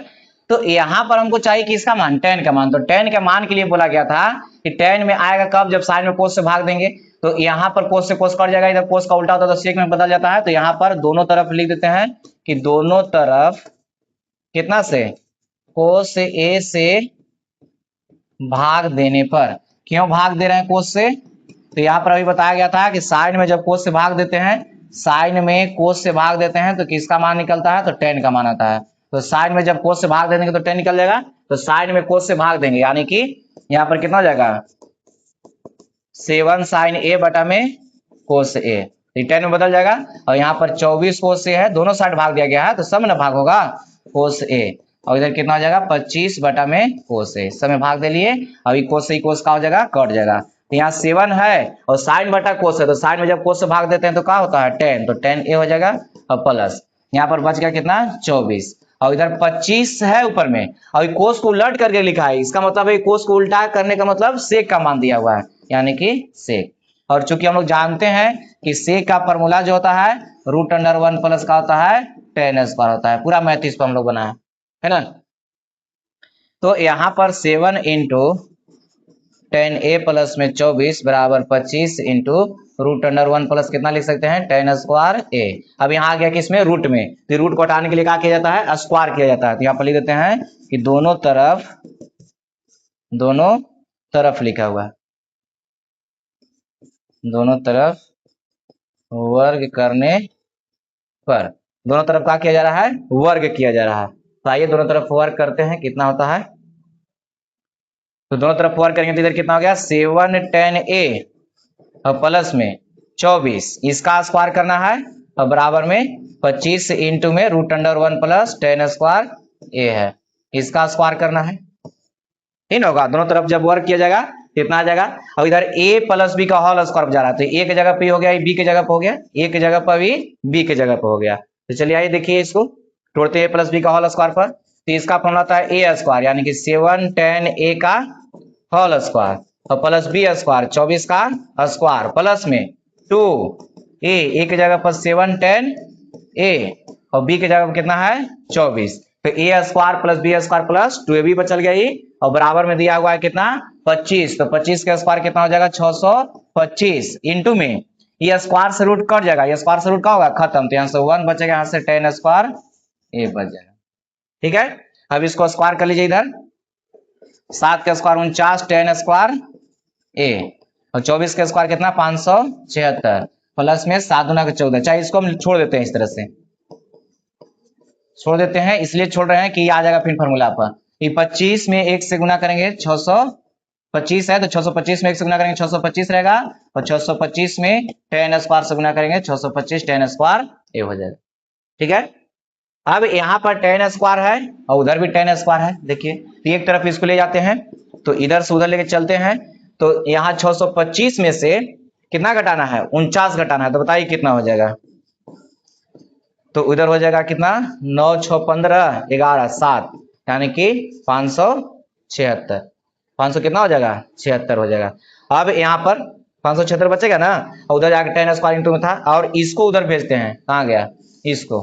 तो यहाँ पर हमको चाहिए किसका मान, tan का मान, तो tan के मान के लिए बोला गया था कि tan में आएगा कब, जब sin में cos से भाग देंगे, तो यहाँ पर cos से cos कट जाएगा, इधर cos का उल्टा होता है तो sec में बदल जाता है, तो यहाँ पर दोनों तरफ लिख देते हैं कि दोनों तरफ कितना से, cos a से भाग देने पर, क्यों भाग दे रहे हैं cos से, तो यहाँ पर अभी बताया गया था कि साइन में जब cos से भाग देते हैं, साइन में cos से भाग देते हैं तो किसका मान निकलता है, तो tan का मान आता है, तो साइन में जब cos से भाग देंगे तो tan निकल जाएगा, तो साइन में cos से भाग देंगे यानी कि यहाँ पर कितना हो जाएगा 7 sin a बटा में cos a, tan में बदल जाएगा, और यहाँ पर 24 cos a है, दोनों साइड भाग दिया गया है तो सब में भाग होगा cos a, और इधर कितना हो जाएगा 25 बटा में cos a, सब में भाग दे लिए, अभी cos से cos का हो जाएगा कट जाएगा, तो यहाँ 7 है और साइन बटा cos है, तो साइन में जब cos से भाग देते हैं तो क्या होता है tan, तो tan a हो जाएगा, और प्लस यहाँ पर बच गया कितना 24, और इधर 25 है ऊपर में, और cos को उलट करके लिखा है, इसका मतलब है cos को उल्टा करने का मतलब sec का मान दिया हुआ है, यानी कि sec, और चूंकि हम लोग जानते हैं कि sec का फॉर्मूला जो होता है √1 प्लस का होता है tan स्क्वायर होता है, पूरा मैथ इस पर हम लोग बनाया है ना। तो यहाँ पर 7 इंटू tan a प्लस में 24 बराबर 25 इंटू √1 प्लस कितना लिख सकते हैं tan स्क्वायर a, अब यहाँ आ गया कि इसमें रूट में, तो रूट को हटाने के लिए क्या किया जाता है स्क्वायर किया जाता है, तो यहाँ पर लिख देते हैं कि दोनों तरफ लिखा हुआ है, दोनों तरफ वर्ग करने पर, दोनों तरफ क्या किया जा रहा है वर्ग किया जा रहा है, तो आइए दोनों तरफ वर्ग करते हैं, कितना होता है, तो दोनों तरफ वर्ग करेंगे तो इधर कितना हो गया 7 tan a और प्लस में 24, इसका स्क्वायर करना है और बराबर में 25 इंटू में √1 प्लस tan स्क्वायर a है, इसका स्क्वायर करना है, ठीक होगा, दोनों तरफ जब वर्ग किया जाएगा कितना आ जाएगा, और इधर a प्लस b का होल स्क्वायर जा रहा है, तो a की जगह पे हो गया, b की जगह पे हो गया, a की जगह पर भी b की जगह पे हो गया, तो चलिए आइए देखिए इसको तोड़ते a प्लस b का होल स्क्वायर पर, तो इसका फॉर्मूला था a स्क्वायर यानी कि 7 tan a का होल स्क्वायर और प्लस b स्क्वायर 24 का स्क्वायर प्लस में 2a की जगह पर 7 tan a और b की जगह पर कितना है 24, तो a square plus b square plus 2ab बचल गया ये, और बराबर में दिया हुआ है कितना 25, तो 25 का स्क्वायर कितना हो जाएगा 625 इंटू में ये स्क्वायर से रूट कट जाएगा, ये स्क्वायर से रूट का होगा खत्म, तो यहाँ से 1 बचेगा, यहाँ से tan स्क्वायर a बच जाएगा, ठीक है। अब इसको स्क्वायर कर लीजिए, इधर 7 का स्क्वायर 49 tan स्क्वायर a और 24 का स्क्वायर कितना 576 प्लस में 7 गुना 14, चाहे इसको हम छोड़ देते हैं, इस तरह से छोड़ देते हैं, इसलिए छोड़ रहे हैं कि आ जाएगा फिर फॉर्मूला पर, ये 25 में 1 से गुना करेंगे 625 है, तो 625 में 1 से गुना करेंगे 625 रहेगा, और 625 में tan स्क्वायर से गुना करेंगे 625 tan स्क्वायर a हो जाएगा, ठीक है। अब यहाँ पर tan स्क्वायर है और उधर भी tan स्क्वायर है, देखिए तो एक तरफ इसको ले जाते हैं, तो इधर से उधर लेके चलते हैं, तो यहाँ 625 में से कितना घटाना है 49 घटाना है, तो बताइए कितना हो जाएगा, तो उधर हो जाएगा कितना 9 6 15 11 7 यानी कि 576, 500 कितना हो जाएगा 76 हो जाएगा। अब यहाँ पर 576 बचेगा ना, और उधर जाकर tan स्क्वायर इंटू में था, और इसको उधर भेजते हैं, कहाँ गया इसको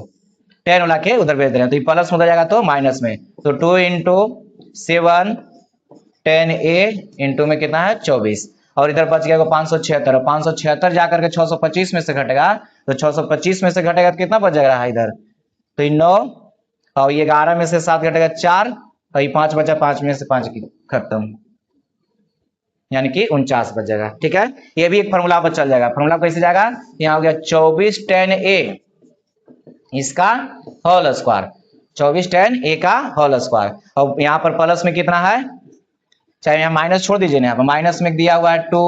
tan वाला के उधर भेज रहे हैं, तो ये प्लस में हो जाएगा तो माइनस में, तो 2 इंटू 7 tan a इंटू में कितना है 24, और इधर बच गया 576, 576 जाकर के 625 में से घटेगा, तो 625 में से घटेगा तो कितना बच जाएगा इधर, तो ये 9 और ये 11 में से 7 घटेगा 4 और ये 5 बचा, 5 में से 5 की खत्म, यानी कि 49 बच जाएगा, ठीक है। ये भी एक फॉर्मूला पर चल जाएगा, फॉर्मूला कैसे जाएगा, यहाँ हो गया 24 tan a इसका होल स्क्वायर, 24 tan a का होल स्क्वायर, और यहाँ पर प्लस में कितना है चाहे यहाँ माइनस छोड़ दीजिए ना, यहाँ पर माइनस में दिया हुआ है 2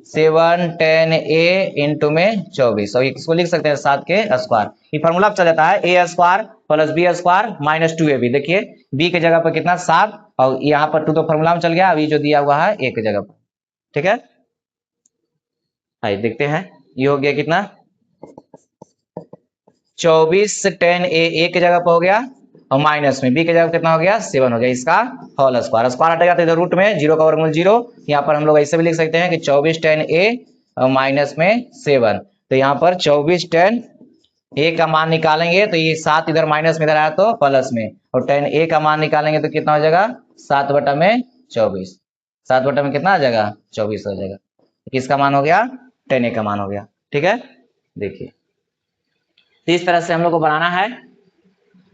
7 10 a इंटू में 24 और इसको लिख सकते हैं 7 के स्क्वायर। ये फॉर्मूला चल जाता है a square plus b square minus 2ab। देखिए b के जगह पर कितना 7 और यहाँ पर 2 तो फॉर्मूला में चल गया, अभी जो दिया हुआ है a के जगह पर। ठीक है, आइए देखते हैं ये हो गया कितना 24 10 a के जगह पर हो गया और माइनस में b के जगह कितना हो गया 7 हो गया, इसका होल स्क्वायर। स्क्वायर हटेगा तो इधर रूट में 0 का वर्गमूल 0। यहाँ पर हम लोग ऐसे भी लिख सकते हैं कि 24 10 a और माइनस में 7। तो यहाँ पर 24 10 a का मान निकालेंगे तो ये 7 इधर माइनस में इधर आया तो प्लस में, और 10 a का मान निकालेंगे तो कितना हो जाएगा 7 बटा में 24। 7 बटा में कितना आ जाएगा 24 हो जाएगा। किसका मान हो गया 10 a का मान हो गया। ठीक है, देखिए तो इस तरह से हम लोग को बनाना है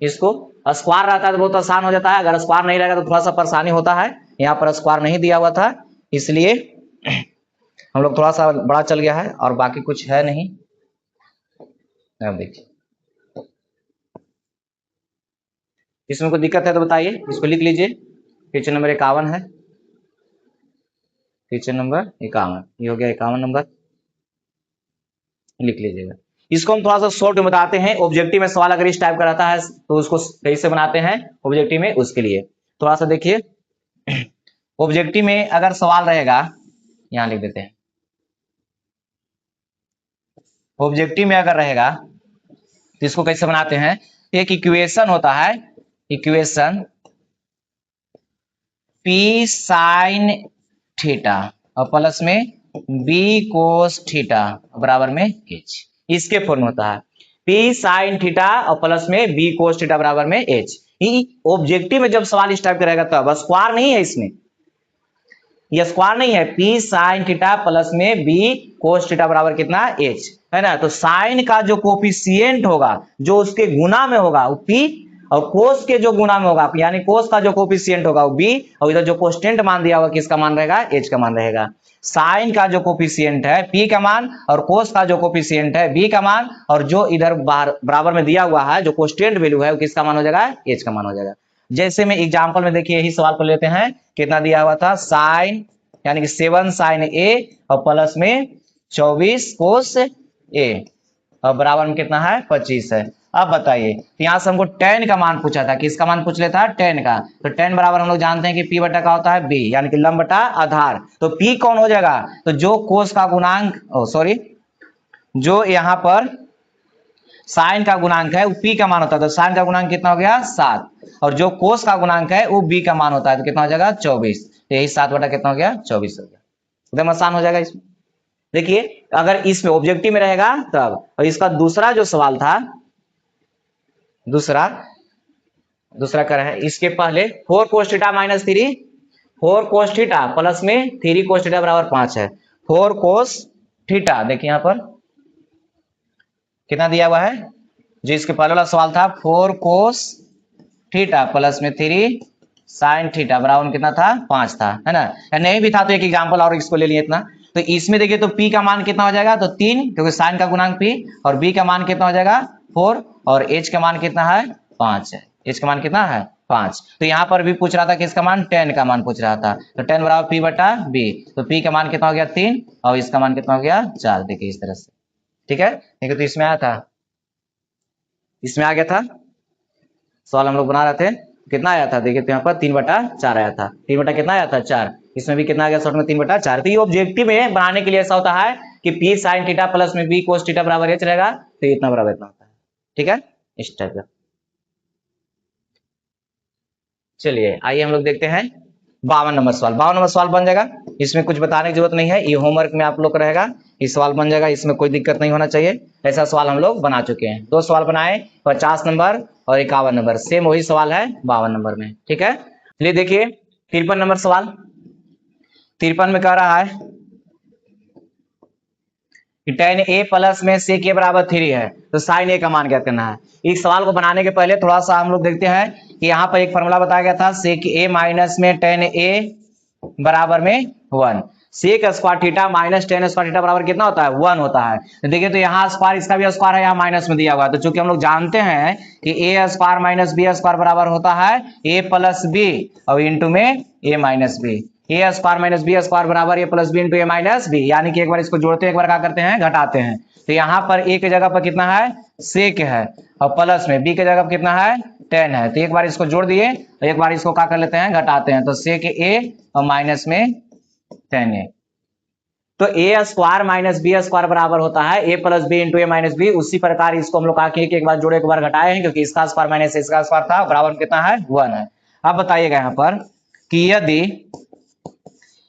इसको। स्क्वायर रहता है तो बहुत आसान हो जाता है, अगर स्क्वायर नहीं रहेगा तो थोड़ा सा परेशानी होता है। यहाँ पर स्क्वायर नहीं दिया हुआ था इसलिए हम लोग थोड़ा सा बड़ा चल गया है और बाकी कुछ है नहीं। अब देखिए इसमें कोई दिक्कत है तो बताइए, इसको लिख लीजिए। क्वेश्चन नंबर 51 है, क्वेश्चन नंबर 51 ये हो गया 51 नंबर, लिख लीजिएगा। इसको हम थोड़ा सा शॉर्ट में बताते हैं। ऑब्जेक्टिव में सवाल अगर इस टाइप का रहता है तो उसको कैसे बनाते हैं ऑब्जेक्टिव में, उसके लिए थोड़ा सा देखिए। ऑब्जेक्टिव में अगर सवाल रहेगा, यहां लिख देते हैं, ऑब्जेक्टिव में अगर रहेगा तो इसको कैसे बनाते हैं। एक इक्वेशन होता है, इक्वेशन p साइन थीटा और प्लस में b कोस थीटा बराबर में h, इसके फॉर्म होता है p साइन थीटा और प्लस में b कोस थीटा बराबर में h। ऑब्जेक्टिव में जब सवाल इस टाइप का रहेगा तब स्क्वायर नहीं है, इसमें ये स्क्वायर नहीं है। p साइन थीटा प्लस में b कोस थीटा बराबर कितना h है ना। तो साइन का जो कोफिशिएंट होगा जो उसके गुना में होगा वो p, और कोस के जो गुना में होगा यानी कोस का जो कोफिशिएंट होगा वो b, और इधर जो कोस्टेंट मान दिया होगा किसका मान रहेगा h का मान रहेगा। साइन का जो कोफिशिएंट है p का मान और कोस का जो कोफिशिएंट है b का मान, और जो इधर बराबर में दिया हुआ है जो कोस्टेंट वैल्यू है वो किसका मान हो जाएगा h का मान हो जाएगा। जैसे में एग्जांपल में देखिए यही सवाल को लेते हैं, कितना दिया हुआ था साइन यानी कि 7 साइन a और प्लस में 24 कोस a और बराबर में कितना है 25 है। अब बताइए यहाँ से हमको tan का मान पूछा था, किसका मान पूछ लेता है tan का। तो tan बराबर हम लोग जानते हैं कि p बटा का होता है b यानी कि लंब बटा आधार। तो p कौन हो जाएगा, तो जो कोस का गुणांक सॉरी जो यहाँ पर साइन का गुणांक है वो p का मान होता है। तो साइन का गुणांक कितना हो गया 7, और जो कोस का गुणांक है वो b का मान होता है तो कितना हो जाएगा 24। यही 7 बटा कितना हो गया 24 हो गया। एकदम आसान हो जाएगा इसमें। देखिए अगर इसमें ऑब्जेक्टिव में रहेगा तब, और इसका दूसरा जो सवाल था दूसरा कर है इसके पहले 4 cos theta minus 3 4 cos theta plus में 3 कोस थीटा बराबर 5 है। 4 कोस थीटा देखिए यहाँ पर कितना दिया हुआ है, जो इसके पहले वाला सवाल था 4 कोस थीटा प्लस में 3 साइन थीटा बराबर कितना था 5 था, है ना। नहीं भी था तो एक एग्जांपल और इसको ले लिए इतना। तो इसमें देखिए तो p का मान कितना हो जाएगा तो 3 क्योंकि साइन का गुणांक p, और b का मान कितना हो जाएगा 4, और h का मान कितना है 5 है। h का मान कितना है 5। तो यहाँ पर भी पूछ रहा था कि इसका मान 10 का मान पूछ रहा था, तो 10 बराबर p बटा b। तो p का मान कितना हो गया 3 और इसका मान कितना हो गया 4। देखिए इस तरह से, ठीक है। देखिए तो इसमें आया था, इसमें आ गया था सवाल हम लोग बना रहे थे, कितना आया था देखिए तो यहाँ पर 3 बटा 4 आया था। 3 बटा कितना आया था 4, इसमें भी कितना आ गया शॉर्ट में 3 बटा 4। तो ये ऑब्जेक्टिव में बनाने के लिए ऐसा होता है कि p साइन थीटा प्लस में b कोस थीटा बराबर h रहेगा, तो इतना बराबर इतना होता है। ठीक है, इस टाइप का। चलिए आइए हम लोग देखते हैं 52 नंबर सवाल। 52 नंबर सवाल बन जाएगा, इसमें कुछ बताने की जरूरत नहीं है, ये होमवर्क में आप लोग का रहेगा। ये सवाल बन जाएगा, इसमें कोई दिक्कत नहीं होना चाहिए। ऐसा सवाल हम लोग बना चुके हैं, 2 सवाल बनाए 50 नंबर और 51 नंबर, सेम वही सवाल है 52 नंबर में। ठीक है, चलिए देखिए 53 नंबर सवाल। 53 में कह रहा है tan a प्लस में sec a बराबर 3 है, तो sin a का मान क्या करना है। इस सवाल को बनाने के पहले थोड़ा सा हम लोग देखते हैं कि यहाँ पर एक फॉर्मूला बताया गया था sec a माइनस में tan a बराबर में 1। Sec square theta minus tan square theta बराबर कितना होता है 1 होता है। तो देखिए तो यहाँ स्क्वायर इसका भी स्क्वायर है, यहाँ माइनस में दिया हुआ है, तो चूंकि हम लोग जानते हैं कि ए स्क्वायर माइनस बी स्क्वायर बराबर होता है ए प्लस बी और इंटू में ए माइनस बी। ए स्क्वायर माइनस बी स्क्वायर बराबर ए प्लस बी इंटू ए माइनस बी, यानी कि एक बार इसको जोड़ते हैं एक बार क्या करते हैं घटाते हैं। तो यहाँ पर ए की जगह पर कितना है सेक है और प्लस में बी की जगह पर कितना है 10 है, तो एक बार इसको जोड़ दिए तो एक बार इसको क्या कर लेते हैं घटाते हैं, तो सेक ए और माइनस में 10 है। तो ए स्क्वायर माइनस बी स्क्वायर बराबर होता है ए प्लस बी इंटू ए माइनस बी। उसी प्रकार इसको हम लोग एक बार जोड़े एक बार घटाए हैं, क्योंकि इसका स्क्वायर माइनस इसका स्क्वायर था, बराबर कितना है 1 है। अब बताइएगा यहाँ पर कि यदि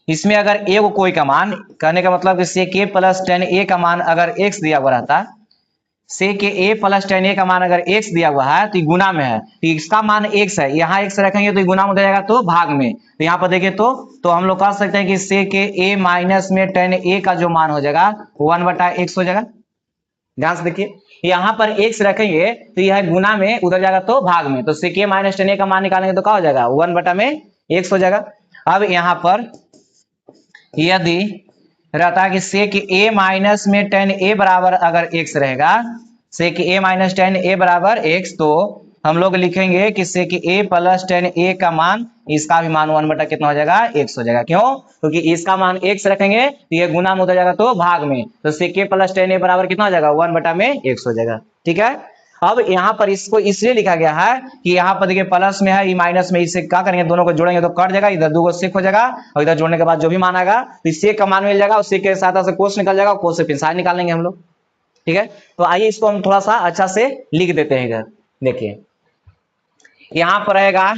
इसमें अगर ए को कोई का मान, कहने का मतलब कि सेक ए प्लस 10 ए का मान अगर x दिया हुआ रहता, सेक ए प्लस 10 ए का मान अगर x दिया हुआ है तो गुना में है, तो इसका मान x है, यहाँ x रखेंगे तो गुना में हो जाएगा तो भाग में। तो यहाँ पर देखिए तो हम लोग कह सकते हैं कि सेक ए माइनस में 10 ए का जो मान हो जाएगा 1/x हो जाएगा। ध्यान से देखिए यहाँ पर x रखेंगे तो यह गुना में उधर जाएगा तो भाग में, तो सेक ए माइनस 10 ए का मान निकालेंगे तो क्या हो जाएगा 1/x हो जाएगा। अब यहाँ पर यदि रहता है कि सेक ए माइनस में 10 ए बराबर अगर x रहेगा, सेक ए माइनस 10 ए बराबर x, तो हम लोग लिखेंगे कि सेक ए प्लस 10 ए का मान, इसका भी मान 1 बटा कितना हो जाएगा x हो जाएगा। क्यों? क्योंकि इसका मान x रखेंगे तो ये गुना में हो जाएगा तो भाग में, तो सेक ए प्लस 10 ए बराबर कितना हो जाएगा 1 बटा में x हो जाएगा। ठीक है, अब यहाँ पर इसको इसलिए लिखा गया है कि यहाँ पर देखिए प्लस में है, माइनस में, इसे क्या करेंगे दोनों को जोड़ेंगे तो कट जाएगा, इधर 2 को सेक हो जाएगा और इधर जोड़ने के बाद जो भी मान आएगा तो सेक का मान मिल जाएगा और सेक के साथ से कोस निकल जाएगा, कोस से फिर साइन निकाल लेंगे हम लोग। ठीक है, तो आइए इसको हम थोड़ा सा अच्छा से लिख देते हैं इधर। देखिए यहाँ पर रहेगा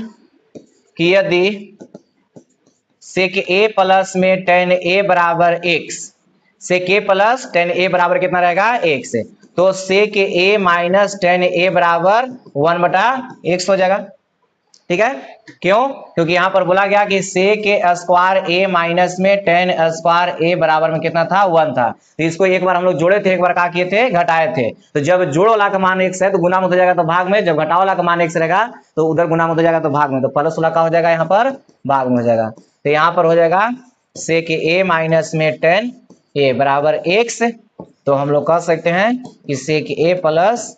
कि यदि सेक ए प्लस में 10 ए बराबर x, सेक ए प्लस 10 ए बराबर कितना रहेगा x, तो सेक ए माइनस 10 ए बराबर 1/x हो जाएगा। ठीक है, क्यों? क्योंकि यहां पर बोला गया कि सेक स्क्वायर ए माइनस में 10 स्क्वायर ए बराबर में कितना था 1 था, तो इसको एक बार हम लोग जोड़े थे, एक बार क्या किए थे घटाए थे। तो जब जोड़ वाला का मान x है तो गुना में हो जाएगा तो भाग में, जब घटाओ वाला का मान x रहेगा तो उधर गुना में हो जाएगा तो भाग में, तो प्लस वाला का हो जाएगा यहाँ पर भाग में हो जाएगा। तो यहाँ पर हो जाएगा सेक ए माइनस में 10 ए बराबर x, तो हम लोग कह सकते हैं कि सेक ए प्लस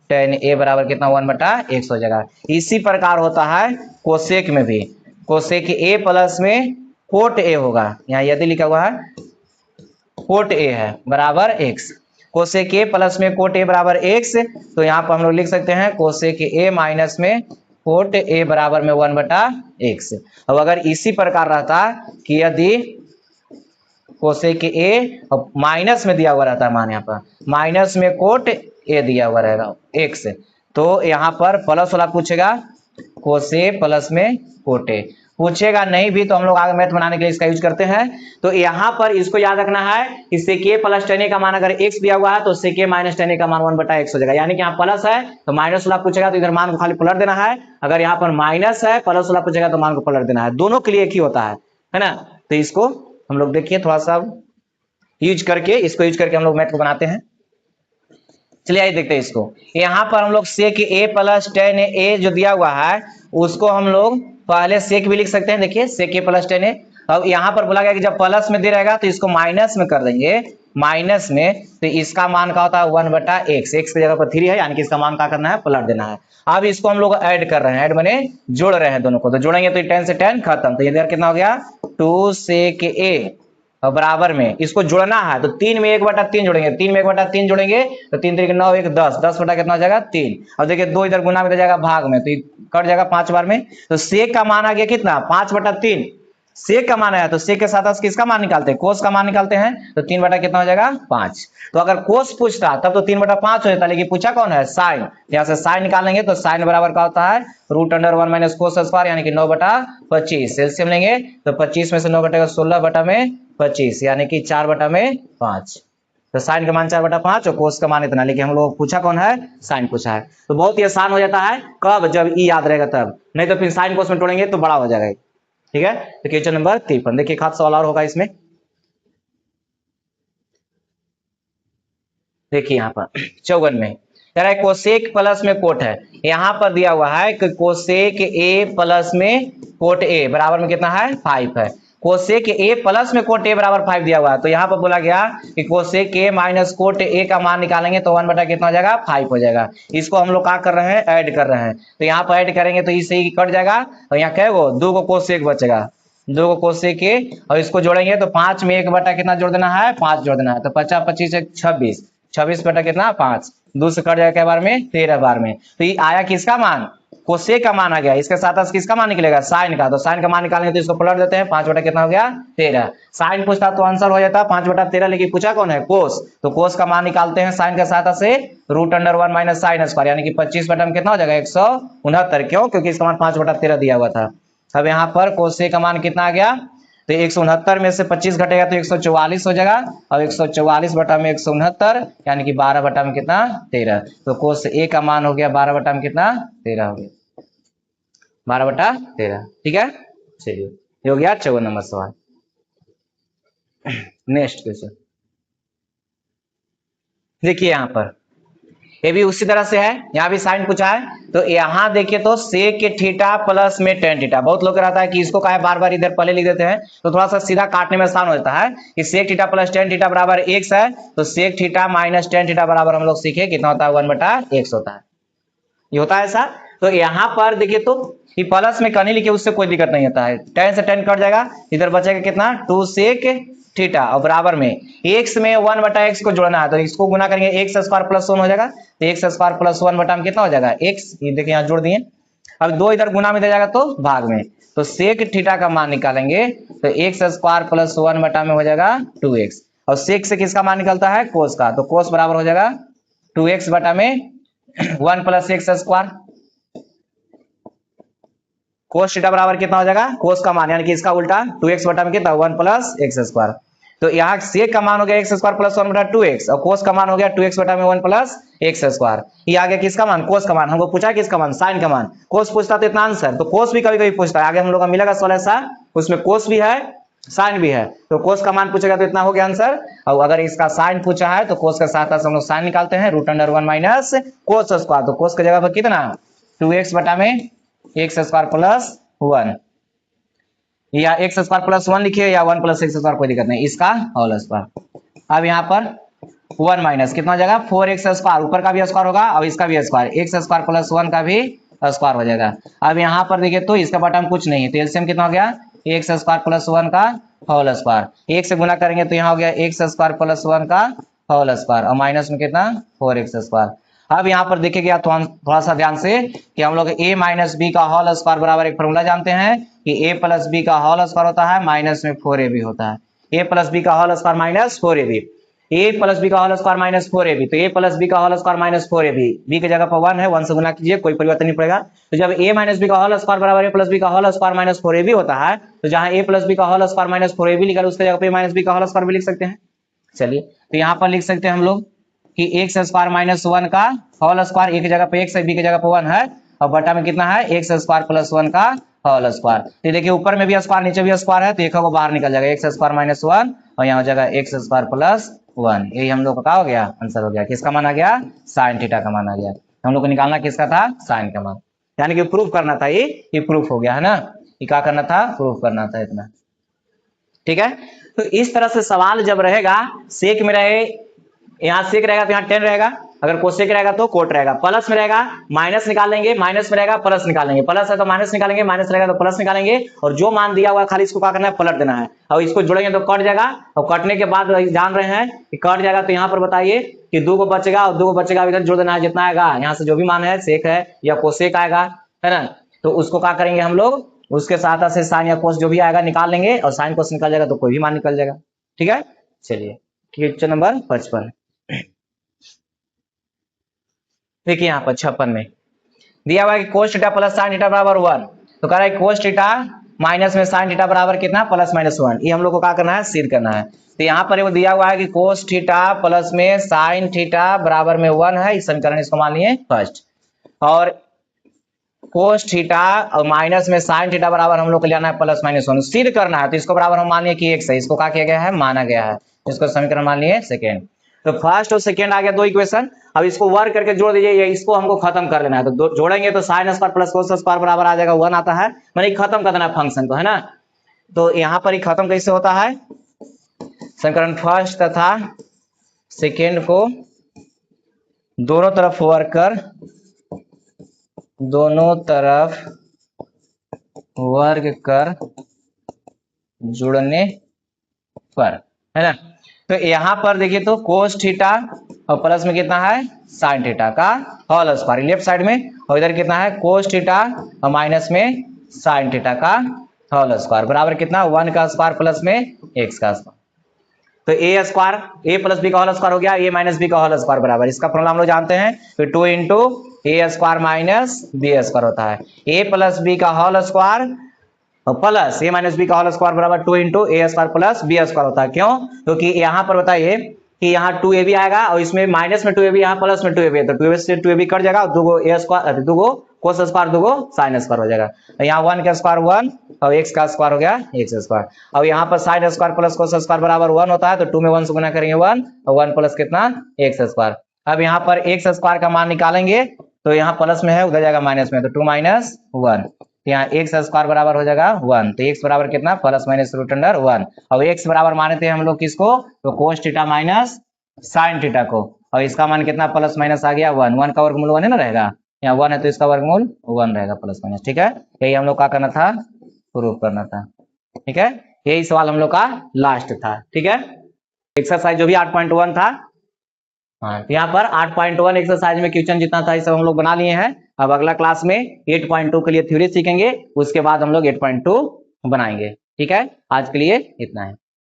10 ए बराबर कितना 1/x हो जाएगा। इसी प्रकार होता है कोसेक में भी, कोसेक ए प्लस में कोट ए होगा, यहाँ यदि लिखा हुआ है कोट ए है बराबर x, कोसेक ए प्लस में कोट ए बराबर x, तो यहाँ पर हम लोग लिख सकते हैं कोसेक ए माइनस में कोट ए बराबर में 1/x। अब अगर इसी प्रकार रहता कि यदि कोसेक ए माइनस में दिया हुआ रहता है मान, यहाँ पर माइनस में कोट ए दिया हुआ रहेगा x, तो यहाँ पर प्लस वाला पूछेगा कोसे प्लस में कोट ए, पूछेगा नहीं भी तो हम लोग आगे मैथ बनाने के लिए इसका यूज करते हैं। तो यहाँ पर इसको याद रखना है कि सेक ए प्लस 10 ए का मान अगर x दिया हुआ है तो सेक ए माइनस 10 ए का मान 1/x हो जाएगा, यानी कि यहाँ प्लस है तो माइनस वाला पूछेगा तो इधर मान को खाली पलट देना है, अगर यहाँ पर माइनस है प्लस वाला पूछेगा तो मान को पलट देना है, दोनों के लिए एक ही होता है ना। तो इसको हम लोग देखिए थोड़ा सा यूज करके, इसको यूज करके हम लोग मैथ को बनाते हैं। चलिए आइए देखते हैं इसको। यहाँ पर हम लोग सेक ए प्लस 10 ए जो दिया हुआ है उसको हम लोग पहले सेक भी लिख सकते हैं, देखिए सेक ए प्लस 10 ए। अब यहाँ पर बोला गया कि जब प्लस में दे रहेगा तो इसको माइनस में कर देंगे, माइनस में, तो इसका मान का होता है 1/x, x की जगह पर 3 है, यानी कि इसका मान क्या करना है पलट देना है। अब इसको हम लोग ऐड कर रहे हैं, ऐड बने जोड़ रहे हैं दोनों को, तो जोड़ेंगे तो 10 से 10 खत्म, तो इधर कितना हो गया 2 सेक ए और बराबर में इसको जोड़ना है तो 3 में 1/3 जोड़ेंगे, 3 में 1/3 जोड़ेंगे तो 3 3 9 1 10, 10 बटा कितना हो जाएगा 3। अब देखिए 2 इधर गुना में जाएगा भाग में, तो कट जाएगा 5 बार में, तो सेक का मान आ गया कितना 5/3, सेक का मान आया तो सेक के साथ किसका मान निकालते हैं कोस का मान निकालते हैं, तो 3 बटा कितना हो जाएगा 5। तो अगर कोस पूछता तब तो 3/5 हो जाता, लेकिन पूछा कौन है साइन, यहाँ से साइन निकालेंगे तो साइन बराबर का होता है √1 माइनस कोस स्क्वायर, यानी कि 9/25। एलसीएम लेंगे तो 25 में से 9 घटेगा 16/25, यानी कि 4/5। तो साइन का मान 4/5 और कोस का मान इतना, लेकिन हम लोग पूछा कौन है साइन पूछा है, तो बहुत ही आसान हो जाता है कब जब ई याद रहेगा तब, नहीं तो फिर साइन कोस में तोड़ेंगे तो बड़ा हो जाएगा। ठीक है, तो क्वेश्चन नंबर 53 देखिए, खास सवाल और होगा इसमें। देखिए यहाँ पर 54 में कह रहा है कोसेक प्लस में कोट है, यहाँ पर दिया हुआ है कि कोसेक ए प्लस में कोट ए बराबर में कितना है 5 है, कोसेक ए प्लस में कोट ए बराबर 5 दिया हुआ है, तो यहाँ पर बोला गया कि cosec A minus cot A का मान निकालेंगे तो 1 बटा कितना हो जाएगा 5 हो जाएगा। इसको हम लोग क्या कर रहे हैं ऐड कर रहे हैं, तो यहाँ पर ऐड करेंगे तो इससे ही कट जाएगा और यहाँ क्या गो 2 को कोसेक बचेगा, 2 को कोसेक ए और इसको जोड़ेंगे तो 5 में 1 बटा कितना जोड़ देना है 5 जोड़ देना है, तो 50 25 26 26 बटा कितना 5, 2 से कट जाएगा बार में 13 बार में, तो ये आया किसका मान कोसेक का मान आ गया। इसके साथ किसका मान निकलेगा साइन का, तो साइन का मान निकालेंगे तो इसको पलट देते हैं 5 बटा कितना हो गया 13। साइन पूछता तो आंसर हो जाता 5 बटा 13, लेकिन पूछा कौन है कोस, तो कोस का मान निकालते हैं साइन के साथ से √1 माइनस साइन स्क्वायर, यानी कि 25 बटा में कितना हो जाएगा 169। क्यों, क्योंकि इसका मान 5 बटा 13 दिया हुआ था। अब यहाँ पर कोसेक का मान कितना आ गया, तो 169 में से 25 घटेगा तो 144 हो जाएगा, और 144 बटा में 169 यानी कि 12 बटा में कितना 13, तो कोस ए का मान हो गया 12 बटा में कितना 13 हो गया 12 बटा 13। ठीक है, चलिए ये हो गया 54 नंबर सवाल। नेक्स्ट क्वेश्चन देखिए, यहाँ पर ये भी उसी तरह से है, यहाँ भी साइन पूछा है, तो यहाँ देखिए तो सेक थीटा प्लस में टेन थीटा, बहुत लोग रहता है कि इसको क्या है बार बार इधर पहले लिख देते हैं, तो थोड़ा सा सीधा काटने में आसान होता है कि sec theta plus tan theta बराबर x है, तो sec theta minus tan theta बराबर हम लोग सीखे कितना होता है 1 बटा x होता है, ये होता है ऐसा। तो यहाँ पर देखिए तो ये प्लस में कहीं लिखे उससे कोई दिक्कत नहीं होता है, टेन से टेन कट जाएगा, इधर बचेगा कितना 2 सेक थीटा और बराबर में x में 1 बटा x को जोड़ना है, तो इसको गुना करेंगे x स्क्वायर प्लस 1 हो जाएगा, तो x स्क्वायर प्लस 1 बटा में कितना हो जाएगा x, ये देखिए यहाँ जोड़ दिए। अब 2 इधर गुना में दे जाएगा तो भाग में, तो सेक थीटा का मान निकालेंगे तो x स्क्वायर प्लस 1 बटा में हो जाएगा 2x, और सेक से किसका मान निकलता है कोस का, तो कोस बराबर हो जाएगा 2x बटा में 1 plus x square, cos theta बराबर कितना हो जाएगा कोस का मान यानी कि इसका उल्टा 2x बटा में कितना 1 प्लस x स्क्वायर, तो यहाँ सेक का मान हो गया x स्क्वायर प्लस 1 बटा 2x और कोस का मान हो गया 2x बटा में 1 प्लस x स्क्वायर। ये आ गया किसका मान कोस का मान, हमको पूछा किसका मान साइन का मान, कोस पूछता तो इतना आंसर, तो कोस भी कभी कभी पूछता है, आगे हम लोग का मिलेगा सवाल ऐसा उसमें कोस भी है साइन भी है, तो कोस का मान पूछेगा तो इतना हो गया आंसर, और अगर इसका साइन पूछा है तो कोस के साथ हम लोग साइन निकालते हैं √1 माइनस कोस स्क्वायर, तो कोस की जगह पर कितना 2x बटा में x स्क्वायर प्लस 1, या x स्क्वायर प्लस 1 लिखिए या 1 प्लस x स्क्वायर कोई दिक्कत नहीं, इसका होल स्क्वायर। अब यहाँ पर 1 माइनस कितना हो जाएगा 4x स्क्वायर, ऊपर का भी स्क्वायर होगा और इसका भी स्क्वायर, x स्क्वायर प्लस 1 का भी स्क्वायर हो जाएगा। अब यहाँ पर देखिए तो इसका बटा में कुछ नहीं है, तो एलसीएम कितना हो गया x स्क्वायर प्लस 1 का होल स्क्वायर, 1 से गुना करेंगे तो यहाँ हो गया x स्क्वायर प्लस 1 का होल स्क्वायर और माइनस में कितना 4x स्क्वायर। अब यहाँ पर देखिएगा तो थोड़ा सा ध्यान से कि हम लोग a माइनस बी का होल स्क्वायर बराबर एक फॉर्मूला जानते हैं कि a प्लस बी का होल स्क्वायर होता है माइनस में 4ab होता है, a प्लस बी का whole square minus 4ab, a plus B का होल स्क्वायर माइनस 4ab, तो a प्लस बी का whole square minus 4ab, b की जगह पर 1 है 1 से गुना कीजिए कोई परिवर्तन नहीं पड़ेगा, तो जब a माइनस बी का होल स्क्वायर बराबर a प्लस बी का होल स्क्वायर माइनस 4ab होता है, तो जहां a प्लस बी का होल स्क्वायर माइनस 4ab लिखा है उसके जगह पे a माइनस बी का होल स्क्वायर भी लिख सकते हैं। चलिए तो यहाँ पर लिख सकते हैं हम लोग कि x स्क्वायर माइनस 1 का होल स्क्वायर, एक जगह पे x है बी की जगह पे 1 है और बटा में कितना है x स्क्वायर प्लस 1 का होल स्क्वायर, तो देखिए ऊपर में भी स्क्वायर नीचे भी स्क्वायर है, तो एक को बाहर निकल जाएगा x स्क्वायर माइनस 1 और यहाँ हो जाएगा x स्क्वायर प्लस 1, यही हम लोग का क्या हो गया आंसर हो गया, किसका मान आ गया साइन थीटा का मान आ गया, हम लोग को निकालना किसका था साइन का मान, यानी कि प्रूफ करना था, ये प्रूफ हो गया है ना, ये क्या करना था प्रूफ करना था इतना। ठीक है, तो इस तरह से सवाल जब रहेगा सेक में रहे, यहाँ सेक रहेगा तो यहाँ टेन रहेगा, अगर कोसेक रहेगा तो कोट रहेगा, प्लस में रहेगा माइनस निकालेंगे, माइनस में रहेगा प्लस निकालेंगे, प्लस है तो माइनस निकालेंगे, माइनस रहेगा तो प्लस निकालेंगे, और जो मान दिया हुआ है खाली इसको क्या करना है पलट देना है, और इसको जोड़ेंगे तो कट जाएगा, और कटने के बाद जान रहे हैं कि कट जाएगा, तो यहाँ पर बताइए कि 2 को बचेगा और 2 को बचेगा इधर जोड़ देना है, जितना आएगा यहाँ से जो भी मान है सेक है या कोसेक आएगा है ना, तो उसको क्या करेंगे हम लोग उसके साथ से साइन या कोस जो भी आएगा निकाल लेंगे, और साइन कोस निकल जाएगा तो कोई भी मान निकल जाएगा। ठीक है, चलिए क्वेश्चन नंबर 55 देखिए यहाँ पर 56 में दिया हुआ है कि cos theta plus sine theta बराबर 1, तो कह रहा है कोस थीटा माइनस में साइन थीटा बराबर कितना प्लस माइनस 1, ये हम लोग को क्या करना है सिद्ध करना है, तो यहाँ पर वो दिया हुआ है कि कोस थीटा प्लस में साइन थीटा बराबर में 1 है, इस समीकरण इसको मान लिए फर्स्ट, और कोस थीटा और माइनस में साइन थीटा बराबर हम लोग को लेना है प्लस माइनस 1, सिद्ध करना है, तो इसको बराबर हम मान लिए कि x है, इसको क्या किया गया है माना गया है, इसको समीकरण मान लिए सेकेंड, तो फर्स्ट और सेकेंड आ गया 2 इक्वेशन, अब इसको वर्क करके जोड़ दीजिए, ये इसको हमको खत्म कर लेना है, तो जोड़ेंगे तो sine square plus cos square बराबर आ जाएगा 1 आता है, मैंने खत्म कर देना है फंक्शन को है ना, तो यहाँ पर ही खत्म कैसे होता है, समीकरण फर्स्ट तथा सेकेंड को दोनों तरफ वर्क कर, दोनों तरफ वर्ग कर जुड़ने पर, है ना। तो यहाँ पर देखिए तो कोस थीटा और प्लस में कितना है साइन थीटा का होल स्क्वायर लेफ्ट साइड में, और इधर कितना है कोस थीटा और माइनस में साइन थीटा का होल स्क्वायर बराबर कितना 1 का स्क्वायर प्लस में x का स्क्वायर। तो ए स्क्वायर ए प्लस बी का होल स्क्वायर हो गया ए माइनस बी का होल स्क्वायर बराबर, इसका फॉर्मूला हम लोग जानते हैं, फिर 2 इंटू ए स्क्वायर माइनस बी स्क्वायर होता है, ए प्लस बी का होल स्क्वायर प्लस ए माइनस बी का होल स्क्वायर बराबर 2 इंटू ए स्क्वायर प्लस बी स्क्वायर होता है। क्यों, क्योंकि यहाँ पर बताइए कि यहाँ 2ab आएगा और इसमें माइनस में 2ab, यहाँ प्लस में 2ab है, तो 2ab से 2ab कट जाएगा और दूगो ए स्क्वायर, दूगो कोस स्क्वायर, दूगो साइन स्क्वायर हो जाएगा। यहाँ 1 का स्क्वायर 1 और x का स्क्वायर हो गया x स्क्वायर। अब यहाँ पर sine square plus cos square बराबर 1 होता है, तो 2 में 1 से गुना करेंगे 1 और 1 प्लस कितना x स्क्वायर। अब यहाँ पर x स्क्वायर का मान निकालेंगे तो यहाँ प्लस में है उधर जाएगा माइनस में, तो 2 माइनस 1, यहाँ x स्क्वायर बराबर हो जाएगा 1, तो x बराबर कितना प्लस माइनस रूट अंडर 1। अब x बराबर माने थे हम लोग किसको, तो cos theta minus sine theta को, और इसका मान कितना प्लस माइनस आ गया 1, 1 का वर्गमूल 1 है ना रहेगा, यहाँ 1 है तो इसका वर्गमूल 1 रहेगा प्लस माइनस। ठीक है, यही हम लोग का करना था, प्रूव करना था। ठीक है, यही सवाल हम लोग का लास्ट था। ठीक है, एक्सरसाइज जो भी 8.1 था, हाँ यहाँ पर 8.1 एक्सरसाइज में क्वेश्चन जितना था ये सब हम लोग बना लिए हैं। अब अगला क्लास में 8.2 के लिए थ्योरी सीखेंगे, उसके बाद हम लोग 8.2 बनाएंगे। ठीक है, आज के लिए इतना है।